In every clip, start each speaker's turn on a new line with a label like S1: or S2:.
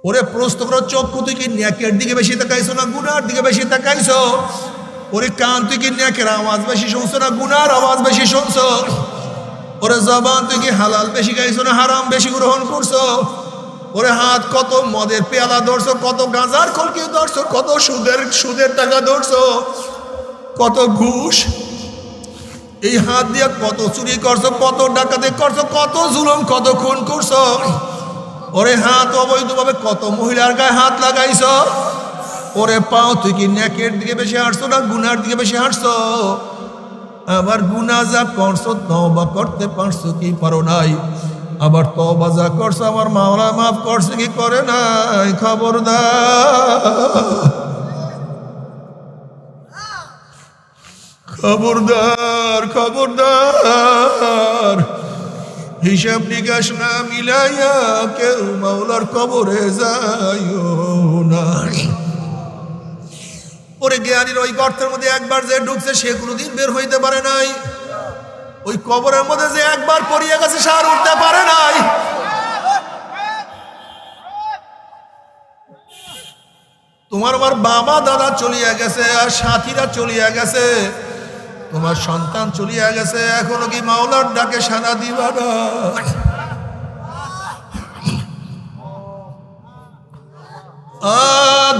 S1: ওরে প্রশ্ন করো, চক্ষু তুই কি নেকের দিকে বেশি তাকাইছো না গুনার দিকে বেশি তাকাইছো? ওরে কান তুই কি নেকের আওয়াজ বেশি শুনছো না গুনার আওয়াজ বেশি শুনছো? ওরে জবান তুই কি হালাল বেশি খাইছো না হারাম বেশি গ্রহণ করছো? ওরে হাত কত মদের পেয়ালা ধরছো, কত গাঁজার কলকি ধরছো, কত সুদের টাকা ধরছো, কত ঘুষ। এই হাত দিয়ে কত চুরি করছো, কত ডাকাতি করছো, কত জুলুম, কত খুন করছো। ওরে হাত অবৈধভাবে কত মহিলার গায়ে হাত লাগাইছো। ওরে পাও তুই কি নেকের দিকে বেশি হাঁটছো না গুনার দিকে বেশি হাঁটছো? আবার গুনাহ যা করছো তওবা করতে পারছো কি পারো নাই? আবার তওবা যা করছো আমার মাওলা মাফ করছে কি করে নাই? খবরদার, খবরদার, খবরদার, হিসাব নিকাশ না মিলাইয়া কেউ মাওলার কবরে যাইও না। ওরে জ্ঞানীর ওই গর্তের মধ্যে একবার যে ঢুকছে সে কোনোদিন বের হইতে পারে নাই। ওই কবরের মধ্যে যে একবার পড়িয়ে গেছে সে আর উঠতে পারে নাই। তোমার আমার বাবা দাদা চলিয়া গেছে, আর সাথীরা চলিয়া গেছে, তোমার সন্তান চলিয়া গেছে, এখনো কি মাওলার ডাকে সাড়া দিবা না?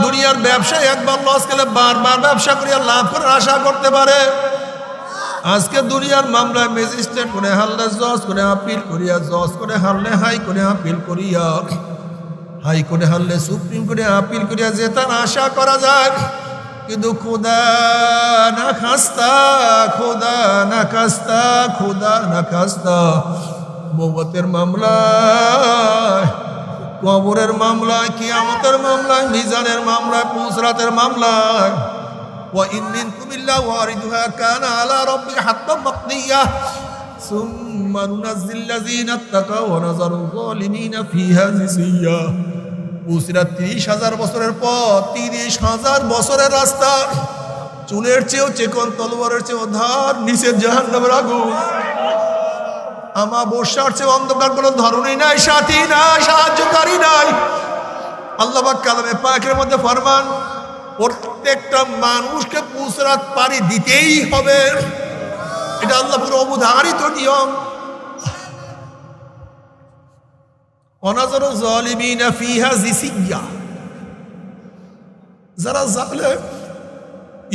S1: দুনিয়ার ব্যবসায় একবার লস গেলে বারবার ব্যবসা করিয়া লাভ করার আশা করতে পারে। আজকে দুনিয়ার মামলায় ম্যাজিস্ট্রেট করে হারলে জজ করে আপিল করিয়া, জজ করে হারলে হাই করে আপিল করিয়া, হাই করে হারলে সুপ্রিম কোর্টে আপিল করিয়া যে তার আশা করা যায়। কিন্তু খোদা না খাস্তা, খোদা না খাস্তা, খোদা না খাস্তা, মৌবতের মামলায়, কবরের মামলায়, কিয়ামতের মামলায়, মিজানের মামলায়, পুসরাতের মামলায়, ওয়া ইন মিনকুম ইল্লা ওয়ারিদুহা কানা আলা রাব্বিকা হাত্তাম মাকদিয়া সুম্মা নুনাজ্জিল্লাযীনা ইত্তাকাও ওয়া নাযারু যালিমিনা ফিহা জিসিয়া। পুসরাত ৩০,০০০ বছরের পর, ৩০,০০০ বছরের রাস্তা, চুলের চেয়েও চেকন, তলোয়ারের চেয়েও ধার, নিচে জাহান্নামের আগুন। আমাবস্যার চেয়ে অন্ধকার কোনো ধরনই নাই, সাথী নাই, সাহায্যকারী নাই। আল্লাহ পাক কালামে পাকের মধ্যে ফরমান, প্রত্যেকটা মানুষকে পুসরাত পাড়ি দিতেই হবে। এটা আল্লাহ পুরো অবধারিত নিয়ম। অনাজারু যালিমিনা ফিহা জিসিয়া, যারা জালেম,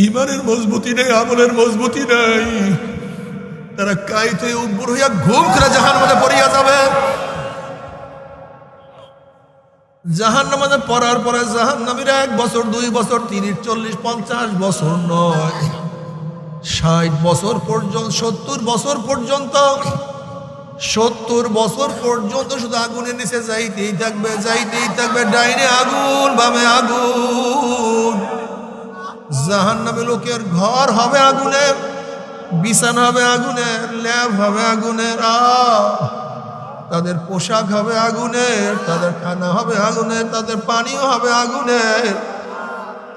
S1: ঈমানের মজবুতি নেই, আমলের মজবুতি নেই, তারা কাইতে উপর হইয়া ঘুম করে জাহান্নামে পড়িয়া যাবে। জাহান্নামে পড়ার পরে জাহান্নামীরা 1 বছর 2 বছর 30 40 50 বছর নয়, 60 বছর পর্যন্ত, 70 বছর পর্যন্ত, 70 বছর পর্যন্ত শুধু আগুনের নিচে যাইতেই থাকবে, যাইতেই থাকবে। ডাইনে আগুন, বামে আগুন। জাহান্নামে লোকের ঘর হবে আগুনের, বিছানা হবে আগুনের, ল্যাব হবে আগুনের, তাদের পোশাক হবে আগুনের, তাদের খানা হবে আগুনের, তাদের পানীয় হবে আগুনের।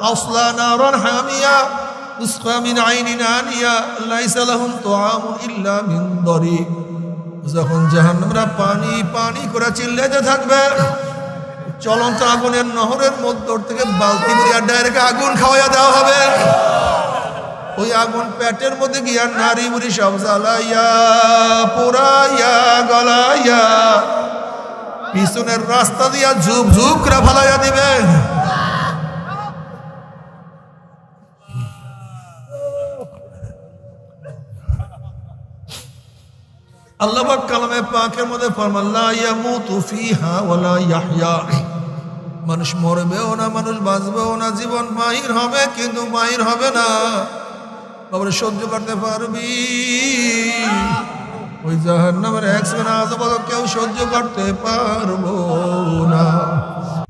S1: তাসলা নারান হামিয়া তুসকা মিন আইনিন আনিয়া লাইসা লাহুম তুআমুন ইল্লা মিন দরিক। যখন জাহান্নামীরা পানি পানি করে চিল্লাতে থাকবে, চলন্ত আগুনের নহরের মধ্য থেকে বালতি ভরিয়া ডাইরেক্ট আগুন খাওয়াইয়া দেওয়া হবে। ওই আগুন পেটের মধ্যে গিয়া নারী বুড়ি সব জ্বালাইয়া পোড়াইয়া গলাইয়া পিছনের রাস্তা দিয়া ঝুপ ঝুপ করে ফালাইয়া দিবে। আল্লাহ পাক কালামে পাকের মধ্যে ফরমান, লা ইয়ামুতু ফিহা ওয়ালা ইয়াহইয়া। মানুষ মরবেও না, মানুষ বাঁচবেও না, জীবন মাহির হবে কিন্তু মাহির হবে না। বাবারে সহ্য করতে পারবি? ওই জাহান্নামের 1 সেকেন্ড আযাব কেউ সহ্য করতে পারবো না।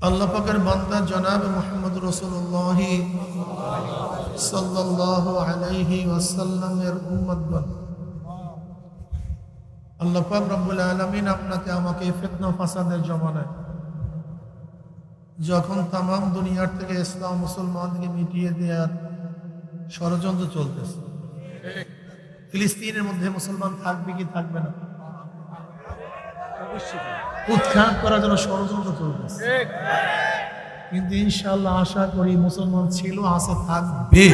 S1: আল্লাহ পাকের বান্দা জনাব মুহাম্মদ রাসূলুল্লাহ সাল্লাল্লাহু আলাইহি ওয়াসাল্লামের উম্মতগণ, আল্লাহ পাক রব্বুল আলামিন আপনাকে আমাকে ফিতনা ফাসাদের জমানায়, যখন তাম দুনিয়ার থেকে ইসলাম মুসলমানকে মিটিয়ে দেওয়ার ষড়যন্ত্র চলতেছে, ফিলিস্তিনের মধ্যে মুসলমান থাকবে কি থাকবে না, উৎখাত করার জন্য ষড়যন্ত্র চলতেছে। কিন্তু ইনশাআল্লাহ আশা করি মুসলমান ছিল, আছে, থাকবে,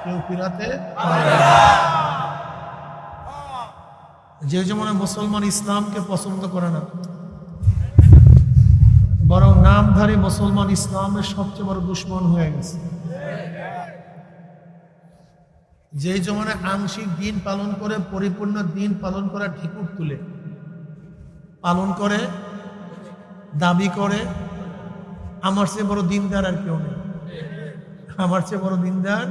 S1: কেউ ফিরাতে পারবে না। যে যেমন মুসলমান ইসলামকে পছন্দ করে না, বরং নামধারী মুসলমান ইসলামের সবচেয়ে বড় দুশ্মন হয়ে গেছে। যে জমানে আংশিক দিন পালন করে, পরিপূর্ণ দিন পালন করা ঢিকুর তুলে পালন করে, দাবি করে আমার চেয়ে বড় দিনদার আর কেউ নেই, আমার চেয়ে বড় দিনদার।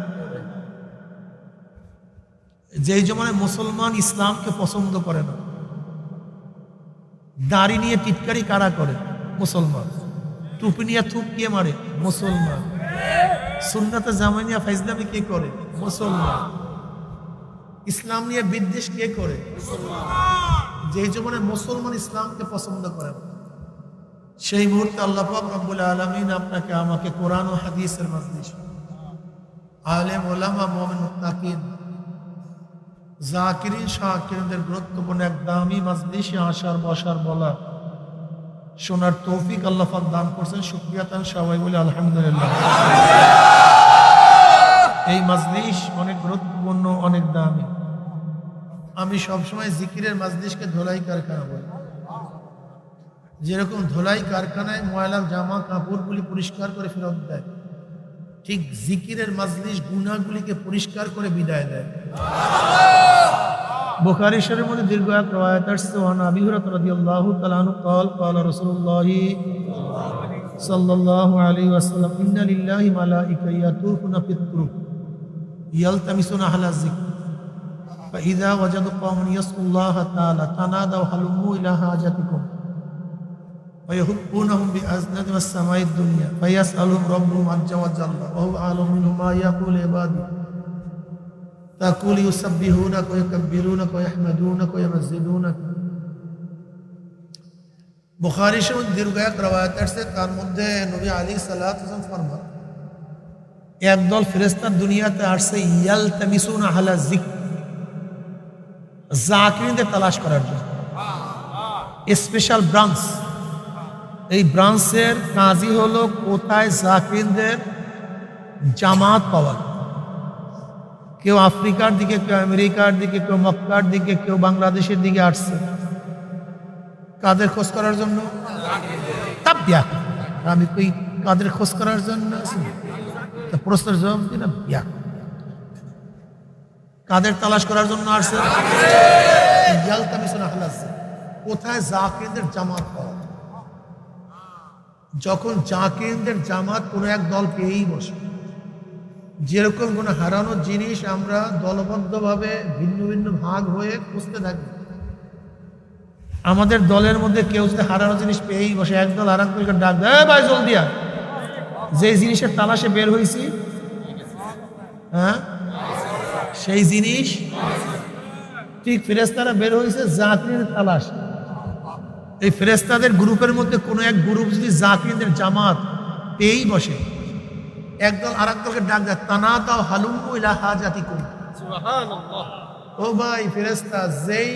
S1: যেই জমানে মুসলমান ইসলামকে পছন্দ করে না, দাড়ি নিয়ে টিটকারি কারা করে? মুসলমান। টুপি নিয়ে থুপ কে মারে? মুসলমান। সুন্নাতে জামানিয়া ফাইজলামি কে করে? মুসলমান। ইসলাম নিয়ে বিদ্বেষ কে করে? যেই জমানে মুসলমান ইসলামকে পছন্দ করে না, সেই মুহূর্তে আল্লাহ পাক রব্বুল আলামিন আপনাকে আমাকে কোরআন ও হাদিসের মাজলিস, আলেম ওলামা মুমিন মুত্তাকিন জাকিরিন শাকিরদের গুরুত্বপূর্ণ এক দামি মাজলিসে আসার, বসার, বলা, শোনার তৌফিক আল্লাহ পাক দান করছেন। শুকরিয়া তান সবাই বলে আলহামদুলিল্লাহ। এই মাজলিস অনেক গুরুত্বপূর্ণ, অনেক দামি। আমি সবসময় জিকিরের মাজলিসকে ধোলাই কারখানা বলি। যেরকম ধোলাই কারখানায় ময়লা জামা কাপড়গুলি পরিষ্কার করে ফেরত দেয়, ঠিক জিকিরের মাজলিস গুনাহগুলিকে পরিষ্কার করে বিদায় দেয়। বুখারী শরীফের মধ্যে দীর্ঘ এক রওয়ায়াত আসছে, ওয়ান আবী হুরায়রা রাদিয়াল্লাহু তাআলা আনহু قال قال রাসূলুল্লাহ সাল্লাল্লাহু আলাইহি ওয়াসাল্লাম ইন্না লিল্লাহি মালাইকা ইয়াতুফুনা ফিত তুরুক ইয়ালতামিসুনা আহলা যিকর ফাইযা ওয়াজাদু কওমান ইয়াসকুল্লাহ তাআলা তানাদাউ হালুম্মু ইলা হাজাতিকুম ويحبونهم بأزناد السماء الدنيا فيسألهم ربهم عز وجل وهو أعلم منهم ما يقول عبادي تقول يسبحونك ويكبرونك ويحمدونك ويمجدونك। বুখারী শরীফ দীর্ঘ এক রওয়ায়াত আছে, তার মধ্যে নবী আলাইহিস সালাতু ওয়াস সালাম ফরমান, একদল ফেরেশতা দুনিয়াতে আসছে ইয়ালতামিসুনা আহলা যিকর, জাকিরদের তালাশ করার জন্য। স্পেশাল ব্রাঞ্চ, এই ব্রাঞ্চের কাজই হলো কোথায় জাকিরদের জামাত পাওয়া। কেউ আফ্রিকার দিকে, কেউ আমেরিকার দিকে, কেউ মক্কার দিকে, কেউ বাংলাদেশের দিকে আসছে কাদের খোঁজ করার জন্য। আমি কই কাদের খোঁজ করার জন্য আছি, প্রশ্নের জবাব দিই না, কাদের তালাশ করার জন্য আসছে? কোথায় জাকিরদের জামাত পাওয়া। যখন জাকিরদের জামাত কোনো এক দল পেয়েই বসে, যেরকম কোনো হারানো জিনিস আমরা দলবদ্ধভাবে ভিন্ন ভিন্ন ভাগ হয়ে খুঁজতে থাকি, আমাদের দলের মধ্যে কেউ যদি হারানো জিনিস পেয়েই বসে, একদল আর একদলকে ডাক দেয়, ভাই জলদি আয়, যে জিনিসের তালাশে বের হয়েছি, হ্যাঁ সেই জিনিস। ঠিক ফেরেশতারা বের হয়েছে জাকিরদের তালাশ। এই ফেরেশতাদের গ্রুপের মধ্যে কোনো এক গ্রুপ যদি জাকিরদের জামাত পেয়েই বসে, একদল আর একদলকে ডাক দেয়, তানাদাউ হালুম্মু ইলা হাজাতিকুম। সুবহানাল্লাহ। ও ভাই ফেরেশতা, যেই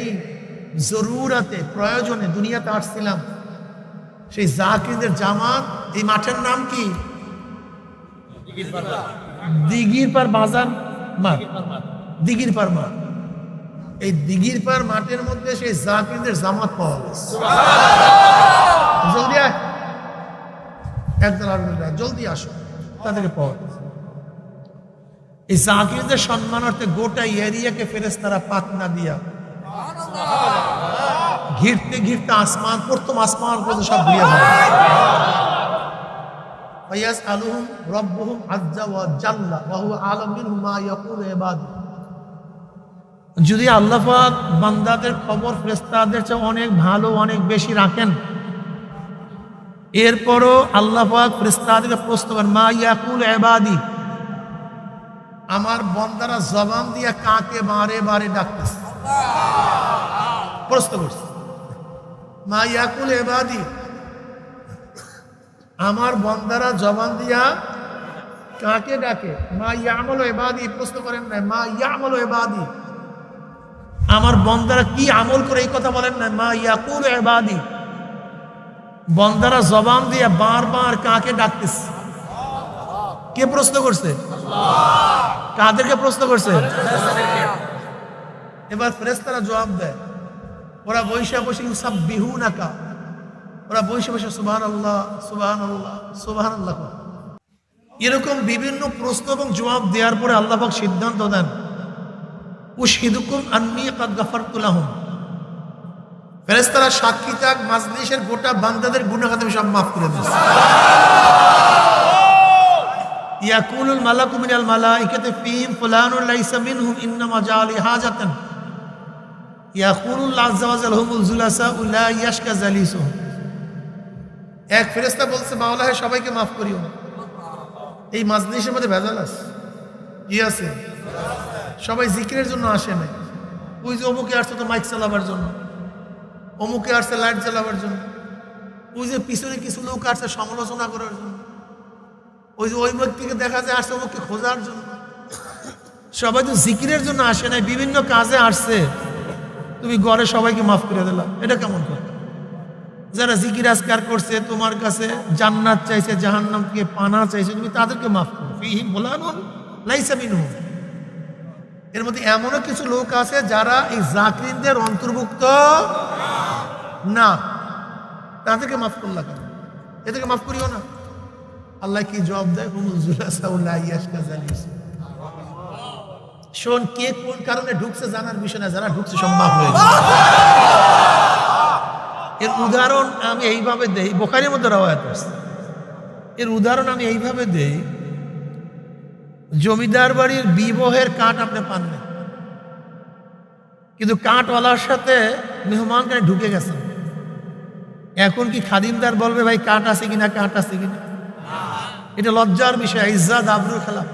S1: জরুরাতে, প্রয়োজনে দুনিয়াতে আসছিলাম, সেই জাকিরদের জামাত, এই মাঠের নাম কি? দিঘির পার বাজার মাঠ, দিঘির পার মাঠ। এই দিঘির পার মাঠের মধ্যে সেই জাকিরদের জামাত পাওয়া গেছে। জলদি আয়, একদল আর জলদি আসো, তাদেরকে পাওয়া গেছে। এই জাকিরদের সম্মানার্থে গোটা এরিয়াকে ফেরেশতারা পাখনা দিয়া ঘিরতে ঘিরতে আসমান, প্রথম আসমান পর্যন্ত সব ঘুরিয়ে দেয়। ফায়াসআলুহুম রাব্বুহুম আযজা ওয়া জাল্লা ওয়া হুয়া আ'লামু মিনহুম মা ইয়াকুলু ইবাদু। যদি আল্লাহ পাক বান্দাদের খবর ফেরেশতাদের চেয়ে অনেক ভালো, অনেক বেশি রাখেন, এরপরও আল্লাহ পাক ফেরেশতাদেরকে প্রশ্ন করেন, মা ইয়াকুলু ইবাদি, আমার বান্দারা জবান দিয়ে কাকে বারে বারে ডাকতেছে, প্রশ্ন করছে। মা ইয়াকুলু ইবাদি, আমার বান্দারা জবান দিয়া কাকে ডাকে। মা ইয়ামালু ইবাদি, প্রশ্ন করেন না, মা ইয়ামালু ইবাদি, আমার বান্দারা কি আমল করে, এই কথা বলেন না। মা ইয়াকুলু ইবাদি, বন্দারা জবান দিয়ে বারবার কাকে ডাকতেছে? কে প্রশ্ন করছে? কাদেরকে প্রশ্ন করছে? এবার ফেরেশতারা জবাব দেয়, ওরা বৈশা বসে ইউসাব্বিহুনাকা, ওরা বৈশা বসে সুবহানাল্লাহ সুবহানাল্লাহ সুবহানাল্লাহ। এরকম বিভিন্ন প্রশ্ন এবং জবাব দেওয়ার পরে আল্লাহ পাক সিদ্ধান্ত দেন, উশহিদুকুম আন্নী কাদ গাফারতু লাহুম। ফেরেশতারা সাক্ষী থাক, মাজলিসের গোটা বান্দাদের গুনাহ আমি সব মাফ করে দিয়েছি। ইয়াকুলুল মালাকু মিনাল মালাইকাতি ফীহিম ফুলানুন লাইসা মিনহুম ইন্নামা জাআলি হাজাতান ইয়াকুলুল্লাহু আযজা ওয়া জাল্লা হুমুল জুলাসা লা ইয়াশকা জালিসুহুম। এক ফেরেশতা বলছে, মাওলা হে সবাইকে মাফ করিও না। এই মাজলিসের মধ্যে ভেজাল আছে, কি আছে? সবাই জিকিরের জন্য আসে নাই। ওই যে অমুকে আসছে তো মাইক চালাবার জন্য, অমুকে আসছে লাইট জ্বালাবার জন্য, ওই যে পিছনে কিছু লোক আসছে সমালোচনা করার জন্য, ওই যে ওই ব্যক্তিকে দেখা যায় আসছে অমুককে খোঁজার জন্য। সবাই তো জিকিরের জন্য আসে নাই, বিভিন্ন কাজে আসছে। তুমি ঘরে সবাইকে মাফ করে দিলা, এটা কেমন কথা? যারা জিকির আজকার করছে, তোমার কাছে জান্নাত চাইছে, জাহান্নাম থেকে পানা চাইছে, তুমি তাদেরকে মাফ করো। ফীহিম ফুলানুন লাইসা মিনহুম। এর মধ্যে এমনও কিছু লোক আছে যারা এই জাকিরদের অন্তর্ভুক্ত না, তাদেরকে মাফ করলা কেন? এদেরকে মাফ করিও না। আল্লাহ কি জবাব দেয়? হুমুল জুলাসা লা ইয়াশকা জালিসুহুম। শোন, কে কোন কারণে ঢুকছে জানার বিষয় না, যারা ঢুকছে সব মাফ হয়ে গেছে। এর উদাহরণ আমি এইভাবে দেই, বুখারীর মধ্যে রওয়ায়াত আছে। এর উদাহরণ আমি এইভাবে দেই, জমিদার বাড়ির বিবাহের কাঠ আপনি পান না, কিন্তু কাঠওয়ালার সাথে মেহমানখানে ঢুকে গেছেন। এখন কি খাদিমদার বলবে ভাই কাঠ আছে কিনা, কাঠ আছে কিনা? এটা লজ্জার বিষয়, ইজ্জত আবরুর খেলা।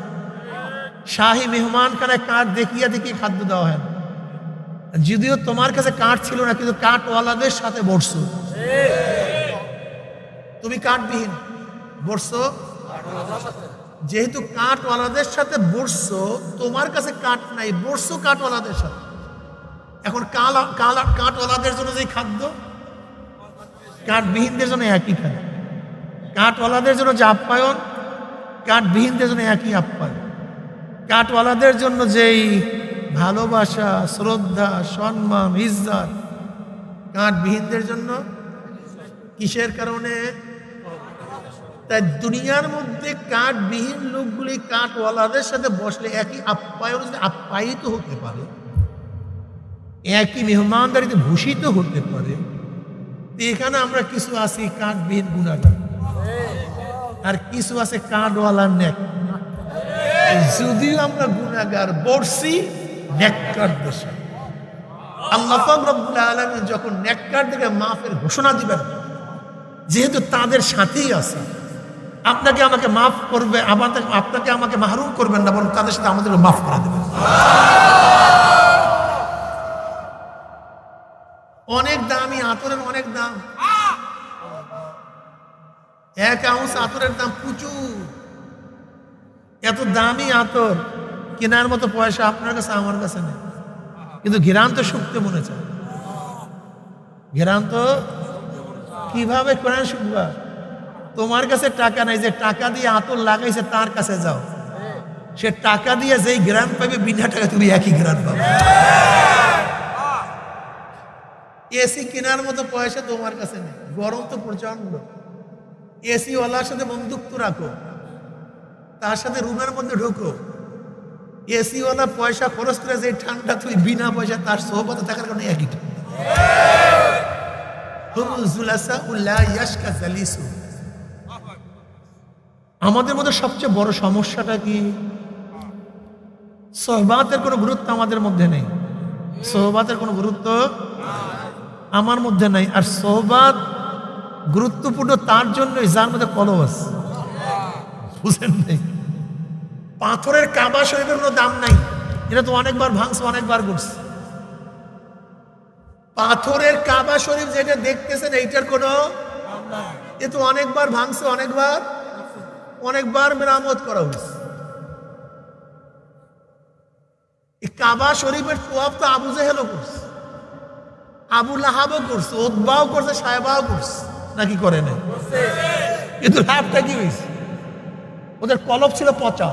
S1: শাহী মেহমানখানায় কাঠ দেখিয়ে দেখিয়ে খাদ্য দেওয়া হয় না। যদিও তোমার কাছে কাঠ ছিল না, কিন্তু কাঠওয়ালাদের সাথে বসছো, তুমি কাঠবিহীন বসছো। যেহেতু কাঠওয়ালাদের সাথে বসছো, তোমার কাছে কাঠ নাই, বসছো কাঠওয়ালাদের সাথে। এখন কাঠওয়ালাদের জন্য যে খাদ্য, কাঠবিহীনদের জন্য একই খাদ্য। কাঠওয়ালাদের জন্য যে আপ্যায়ন, কাঠবিহীনদের জন্য একই আপ্যায়ন। কাঠওয়ালাদের জন্য যেই ভালোবাসা, শ্রদ্ধা, সম্মান, ইজ্জত, কাঠবিহীনদের জন্য কিসের কারণে? তাই দুনিয়ার মধ্যে কাঠবিহীন লোকগুলি কাঠওয়ালাদের সাথে বসলে একই আপ্যায়ন যদি আপ্যায়িত হতে পারে, একই মেহমানদারিতে ভূষিত হতে পারে, এখানে আমরা কিছু আছি কাঠবিহীন গুনাহগার, আর কিছু আছে কাঠওয়ালার নেক। যদিও আমরা গুনাহগার, বর্ষি নেককারদের সাথে। আল্লাহ পাক রব্বুল আলামিন যখন নেককারদেরকে মাফের ঘোষণা দিবেন, যেহেতু তাদের সাথেই আছে, আপনাকে আমাকে মাফ করবে, আপনাকে আমাকে মাহরুম করবেন না, বরং তাদের সাথে আমাদেরকে মাফ করে দেবেন। অনেক দামি আতরের অনেক দাম, 1 আউন্স আতরের দাম প্রচুর। এত দামি আতর কেনার মতো পয়সা আপনার কাছে আমার কাছে নেই, কিন্তু ঘেরান তো শুকতে মনে চায়। ঘেরান তো কিভাবে কোরআন শুকবা? তোমার কাছে টাকা নাই, যে টাকা দিয়ে আতর লাগাইছে তার কাছে যাও, সে টাকা দিয়ে যেই গ্রাম পাবে, বিনা টাকা তুমি একই গ্রাম পাবে। এসি কেনার মতো পয়সা তোমার কাছে নেই, গরম তো প্রচন্ড। এসি ওয়ালার সাথে বন্ধুত্ব রাখো, তার সাথে রুমের মধ্যে ঢুকো। এসি ওয়ালা পয়সা খরচ করে যে ঠান্ডা, তুই বিনা পয়সা তার সোহবতে থাকার কারণে একই ঠান্ডা। আমাদের মধ্যে সবচেয়ে বড় সমস্যাটা কি? সোহবাতের কোনো গুরুত্ব আমাদের মধ্যে নেই। সোহবাতের কোনো গুরুত্ব আমার মধ্যে নাই। আর সোহবাত গুরুত্বপূর্ণ তার জন্যই যার মধ্যে কলব আছে, বুঝেন নাই? পাথরের কাবা শরীফের কোনো দাম নাই, এটা তো অনেকবার ভাঙছে, অনেকবার ঘুরছে। পাথরের কাবা শরীফ যেটা দেখতেছেন, এইটার কোনো, এ তো অনেকবার ভাঙছে, অনেকবার মেরামত করা হয়েছে। এই কাবা শরীফের তোয়াফ তো আবু জেহেলও করছে, আবু লাহাবও করছে, উতবাও করছে, সাহেবাও করছে। নাকি করে নাই? কিন্তু লাভটা কি হয়েছে? ওদের কলব ছিল পচা,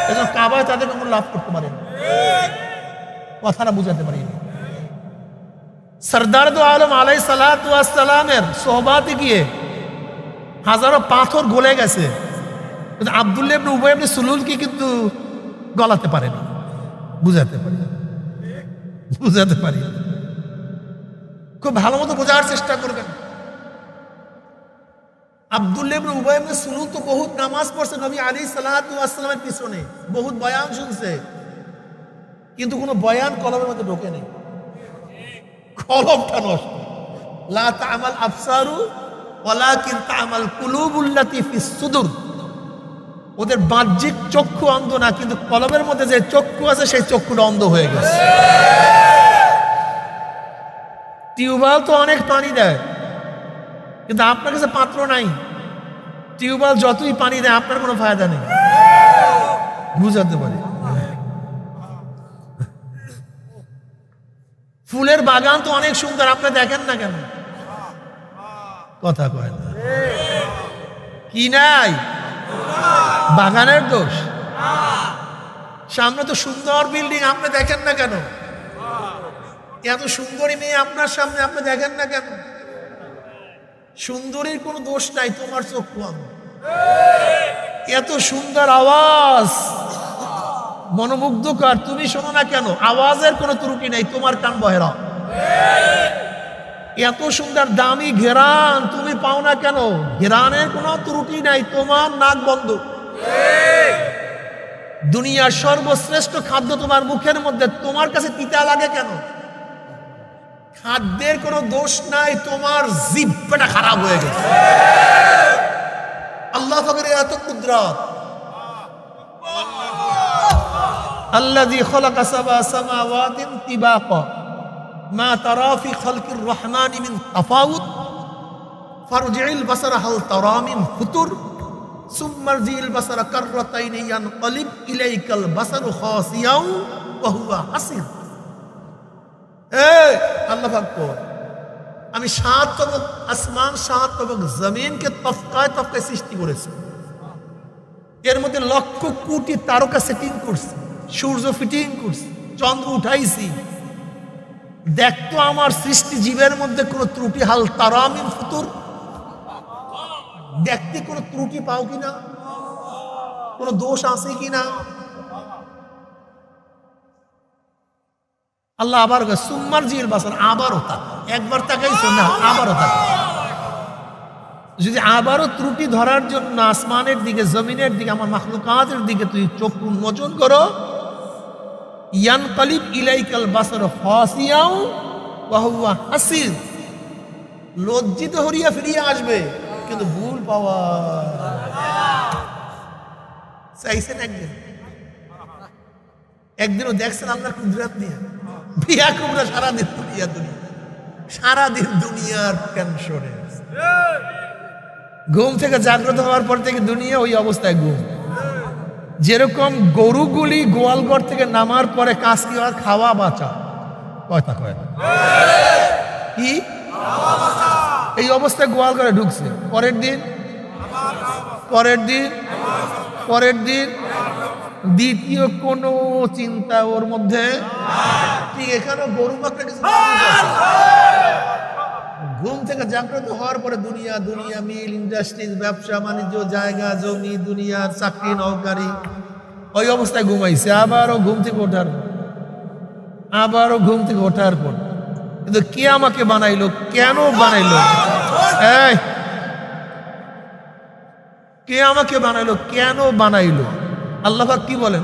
S1: এজন্য কাবায় তাদের কোনো লাভ করতে পারে না। কথাটা বুঝাতে পারি। সরদার দো আলম আলাইহিস সালাতু ওয়াস সালামের সোহবাতে গিয়ে হাজারো পাথর গলে গেছে, কিন্তু আব্দুল্লাহ ইবনে উবাই ইবনে সুলুলকে কিন্তু গলাতে পারেনি। বুঝাতে পারি। খুব ভালো মতো বোঝার চেষ্টা করবেন। আব্দুল্লাহ ইবনে উবাই ইবনে সুলুল তো বহুত নামাজ পড়ছে নবী আলাইহিস সালাতু ওয়াস সালামের পিছনে, বহুত বয়ান শুনছে, কিন্তু কোনো বয়ান কলমের মধ্যে ঢোকে নেই। কলমটা নষ্ট। লা তা'মাল আবসারু ওয়ালাকিন তা'মাল কুলুবুল্লাতী ফিস সুদুর। ওদের বাহ্যিক চক্ষু অন্ধ না, কিন্তু কলমের মধ্যে যে চক্ষু আছে সেই চক্ষুটা অন্ধ হয়ে গেছে। টিউবওয়েল তো অনেক পানি দেয়, কিন্তু আপনার কাছে পাত্র নাই। টিউবওয়েল যতই পানি দেয় আপনার কোনো ফায়দা নেই। বুঝাতে পারি। ফুলের বাগান তো অনেক সুন্দর, আপনি দেখেন না কেন? কথা কয় না। কি নাই? বাগানের দোষ? সামনে তো সুন্দর বিল্ডিং, আপনি দেখেন না কেন? এত সুন্দরী মেয়ে আপনার সামনে, আপনি দেখেন না কেন? সুন্দরীর কোনো দোষ নাই, তোমার চক্ষু অন্ধ। এত সুন্দর আওয়াজ, মনোমুগ্ধকর, তুমি শোনো না কেন? আওয়াজের কোনো ত্রুটি নেই, তোমার কান বহেরা। এত সুন্দর দামি ঘেরান, তুমি পাও না কেন? ঘেরানের কোনো ত্রুটি নাই, তোমার নাক বন্ধ। দুনিয়ার সর্বশ্রেষ্ঠ খাদ্য তোমার মুখের মধ্যে, তোমার কাছে তিতা লাগে কেন? খাদ্যের কোনো দোষ নাই, তোমার জিহ্বাটা খারাপ হয়ে গেছে। আল্লাহ পাকের এত কুদরত। আল্লাযী খালাকা সাবআ সামাওয়াতিন তিবাকা মা তারা ফি খালকির রহমানি মিন তাফাউত ফারজি'ল বাসারা হাল তারা মিন ফুতুর সুম্মা রজি'ল বাসারা কাররাতাইনি ইয়ানকালিব ইলাইকাল বাসারু খাসিয়াও ওয়া হুয়া হাসির। আল্লাহ পাক কয়, আমি 7 তবক আসমান 7 তবক জমিনকে তফকায় তফকায় সৃষ্টি করেছি। এর মধ্যে লক্ষ কোটি তারকা সেটিং করছি, সূর্য ফিটিং করছি, চন্দ্র উঠাইছি। দেখতো আমার সৃষ্টি জীবের মধ্যে কোনো ত্রুটি, হাল তারা মিন ফুতুর, দেখতে কোনো ত্রুটি পাও কিনা, কোনো দোষ আছে কিনা? আল্লাহ আবার সুম্মার জিল বাসার, আবারও তা একবার তাকাইছো না, আবারও তাকা। যদি আবারও ত্রুটি ধরার জন্য আসমানের দিকে, জমিনের দিকে, আমার মাখলুকাতের দিকে তুই চোখ উন্মোচন করো, ইয়ানকালিব ইলাইকাল বাসার খাসিয়াও ওয়া হুয়া হাসির, লজ্জিত হরিয়া ফিরিয়ে আসবে, কিন্তু ভুল পাওয়া চাইছেন। একদিনও দেখছেন আল্লাহর কুদরত নিয়ে? বিয়া কুমরা সারাদিন দুনিয়ার টেনশনে, ঘুম থেকে জাগ্রত হওয়ার পর থেকে দুনিয়া ওই অবস্থায় ঘুম। যেরকম গরুগুলি গোয়ালঘর থেকে নামার পরে কাজ কি হয়? খাওয়া বাঁচা। কথা কয় না কি? এই অবস্থায় গোয়ালঘরে ঢুকছে, পরের দিন দ্বিতীয় কোনো চিন্তা ওর মধ্যে। ঠিক এখানে গরু বাকরা কিছু ঘুম থেকে জাগ্রত হওয়ার পরে দুনিয়া মিল, ইন্ডাস্ট্রিজ, ব্যবসা বাণিজ্য, জায়গা জমি, দুনিয়ার চাকরি, নৌকারি, ওই অবস্থায় ঘুমাইছে। আবারও ঘুম থেকে ওঠার পর কিন্তু কে আমাকে বানাইলো, কেন বানাইলো? কে আমাকে বানাইলো, কেন বানাইলো? আল্লাহ পাক কি বলেন?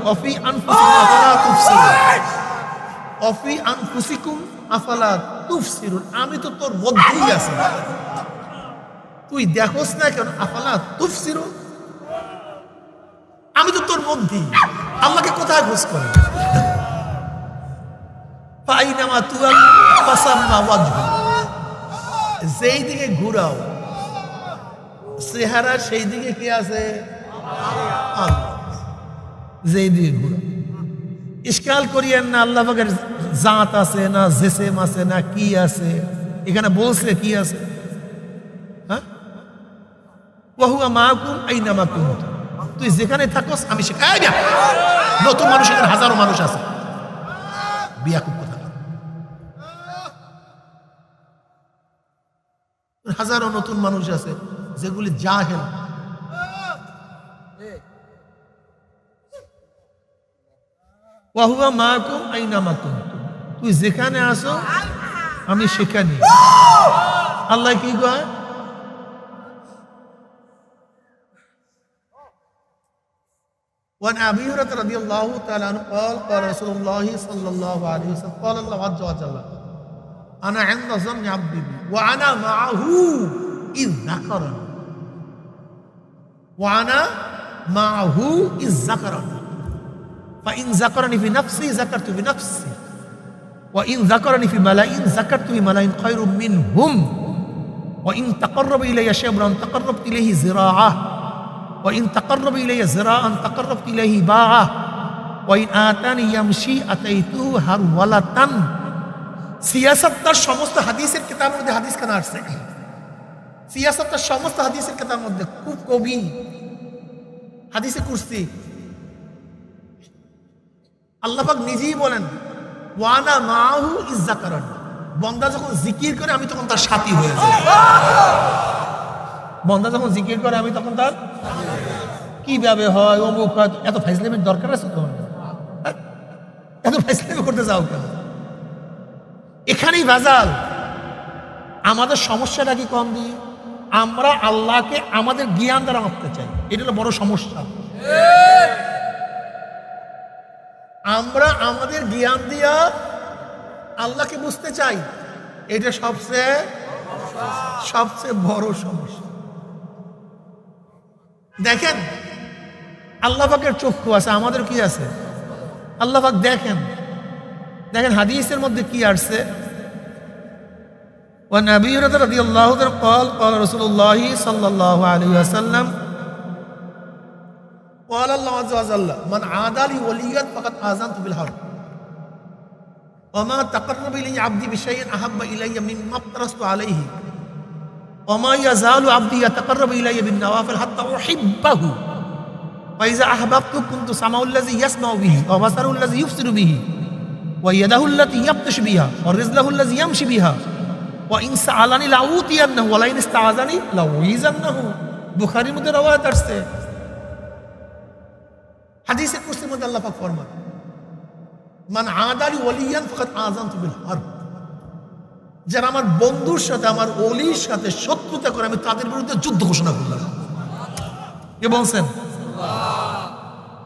S1: অফি আনফুসিকুম আফালা তুবসিরুন, আমি তো তোর মধ্যেই আছি, তুই দেখোস না কেন? আফালা তুবসিরুন, আমি তো তোর মধ্যেই। আল্লাহকে কোথায় খোঁজ করে? ফাইনামা তুওয়াল্লু ফাসাম্মা ওয়াজহু, যেই দিকে ঘুরাও চেহারা সেই দিকে কি আছে? আল্লাহ। যেই দিকে ঘুরাও, ইশকাল করিয়েন না আল্লাহ পাকের জাত আছে না, জেসেম আছে না, কি আছে? এখানে বলছে কি আছে? ওয়া হুয়া মাআকুম আইনামা কুনতুম, তুই যেখানে থাকস আমি সেখানে। নতুন মানুষ এখানে হাজারো মানুষ আছে, বিয়াকুব কথা, হাজারো নতুন মানুষ আছে যেগুলি জাহেল। ওয়া হুয়া মাআকুম আইনামা কুনতুম, তুই যেখানে আসো আমি সেখানে। আল্লাহ কি কয়? وعن أبي هريرة رضي الله تعالى عنه قال قال رسول الله صلى الله عليه وسلم قال الله عز وجل أنا عند ظن عبدي بي وأنا معه إذ ذكرني وأنا معه إذ ذكرني فإن ذكرني في نفسي ذكرت بنفسي وإن ذكرني في ملأ ذكرت بملأ خير منهم وإن تقرب إلي شبرا تقربت إليه ذراعا وإن تقرب إلي ذراعا تقربت إليه باعا وإن آتاني يمشي أتيته هرولة। সিয়াসাতটার সমস্ত হাদিসের কিতাবের মধ্যে হাদিস কেন আসছে? সিয়াসাতটার সমস্ত হাদিসের কিতাবের মধ্যে খুব কবি হাদিসে কুরসি আল্লাহ পাক নিজেই বলেন ওয়ানা মাহু ইজ যাকারানি, বান্দা যখন জিকির করে আমি তখন তার সাথী হয়ে যাই। বান্দা যখন জিকির করে আমি তখন তার কিভাবে হয় অমুক হয়, এত ফাইজলামির দরকার আছে তো? এত ফাইজলামি করতে যাও কেন? এখানেই ভেজাল। আমাদের সমস্যাটা কি কম দিই? আমরা আল্লাহকে আমাদের জ্ঞান দ্বারা মাপতে চাই, এটা হলো বড় সমস্যা। আমরা আমাদের জ্ঞান দিয়া আল্লাহকে বুঝতে চাই, এটা সবচেয়ে বড় সমস্যা। দেখেন আল্লাহ পাকের চক্ষু আছে, আমাদের কি আছে? আল্লাহ পাক দেখেন হাদিসের মধ্যে কি আসছে? وعن أبي هريرة رضي الله عنه قال قال رسول الله صلى الله عليه وسلم قال الله عز وجل من عادى لي وليا فقد آذنته بالحرب وما تقرب إلي عبدي بشيء أحب إلي مما افترضت عليه وما يزال عبدي يتقرب إلي بالنوافل حتى أحبه فإذا أحببته كنت سمعه الذي يسمع به وبصره الذي يبصر به ويده التي يبطش بها ورجله الذي يمشي بها وإن سألني لأعطينه ولئن استعاذني لأعيذنه। বুখারীর মধ্যে রওয়ায়াত আসছে, হাদিসে কুরসির মধ্যে আল্লাহ পাক ফরমান মান আদা লি ওয়ালিয়ান ফাকাদ আযানতু বিল হারব, যারা আমার বন্ধুর সাথে আমার ওলির সাথে শত্রুতা করে আমি তাদের বিরুদ্ধে যুদ্ধ ঘোষণা করলাম। কে বলছেন?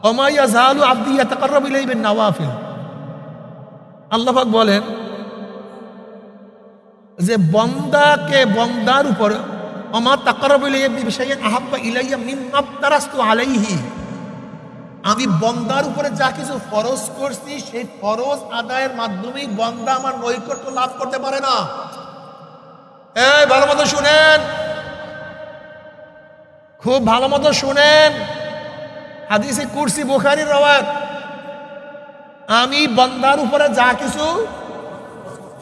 S1: ওমা ইয়াযালু আবদি ইয়াতাকাররাবু ইলাইহি বিন নওয়াফিল। আল্লাহ পাক বলেন যে বন্দার উপর ওমা তাকাররাবু ইলাইহি বিশাইইন আহাব্বা ইলাইয়া মিম্মা আফতারাস্তু আলাইহি, আমি বন্দার উপরে যা কিছু ফরজ করছি সেই ফরজ আদায়ের মাধ্যমেই বন্দা আমার নৈকট্য লাভ করতে পারে না। এই ভালো মতো শুনেন, খুব ভালো মতো শুনেন, হাদিসে কুরসি বুখারীর রওয়ায়াত। আমি বন্দার উপরে যা কিছু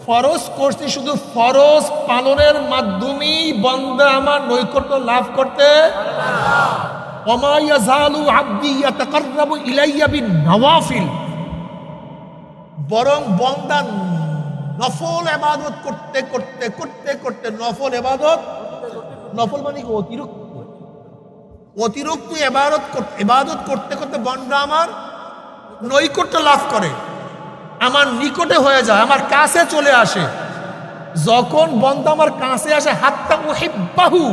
S1: ফরজ করছি শুধু ফরজ পালনের মাধ্যমেই বন্দা আমার নৈকট্য লাভ করতে ওমা ইয়াযালু আবদি ইয়াতাকাররাবু ইলাইয়া বিন নওয়াফিল, বরং বন্দা নফল ইবাদত করতে করতে করতে করতে নফল ইবাদত, নফল মানে কি অতিরিক্ত ইবাদত করতে করতে বন্দা আমার নৈকট্য লাভ করে, আমার নিকটে হয়ে যায়, আমার কাছে চলে আসে। যখন বন্দা আমার কাছে আসে হাত্তা উহিব্বাহু,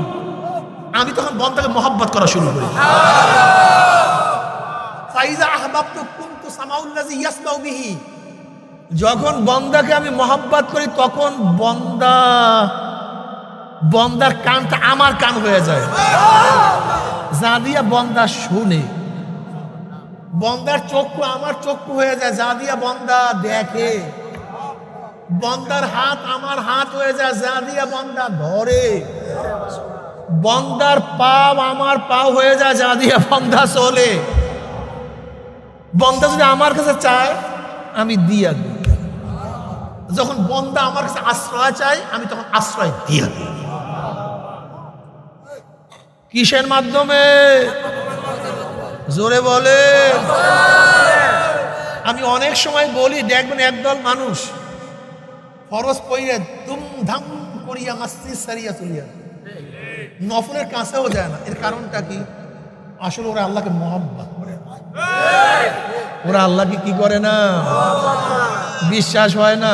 S1: আমি তখন বন্দাকে মহব্বত করা শুরু করি। ফাইজা আহবাবতু কুনতু সামাউল্লাযী ইয়াসমাউ বিহি, যখন বন্দাকে আমি মহব্বত করি তখন বন্দার কানটা আমার কান হয়ে যায়, যা দিয়া বন্দা শুনে। বন্দার চক্ষু আমার চক্ষু হয়ে যায়, যা দিয়া বন্দা দেখে। বন্দার হাত আমার হাত হয়ে যায়, যা দিয়া বন্দা ধরে। বন্দার পাও আমার পাও হয়ে যায়, যা দিয়া বন্দা চলে। বন্দা যদি আমার কাছে চায় আমি দিয়া দিই, যখন বন্দা আমার কাছে আশ্রয় চায় আমি তখন আশ্রয় দিয়া দিই। কিসের মাধ্যমে? জোরে বলে। আমি অনেক সময় বলি, দেখবেন একদল মানুষ ফরজ পড়িয়া ধুমধাম করিয়া মসজিদ সারিয়া চলিয়া নফলের কাছেও যায় না। এর কারণটা কি? আসলে ওরা আল্লাহকে মহব্বত করে না। ওরা আল্লাহকে কি করে না? বিশ্বাস হয় না।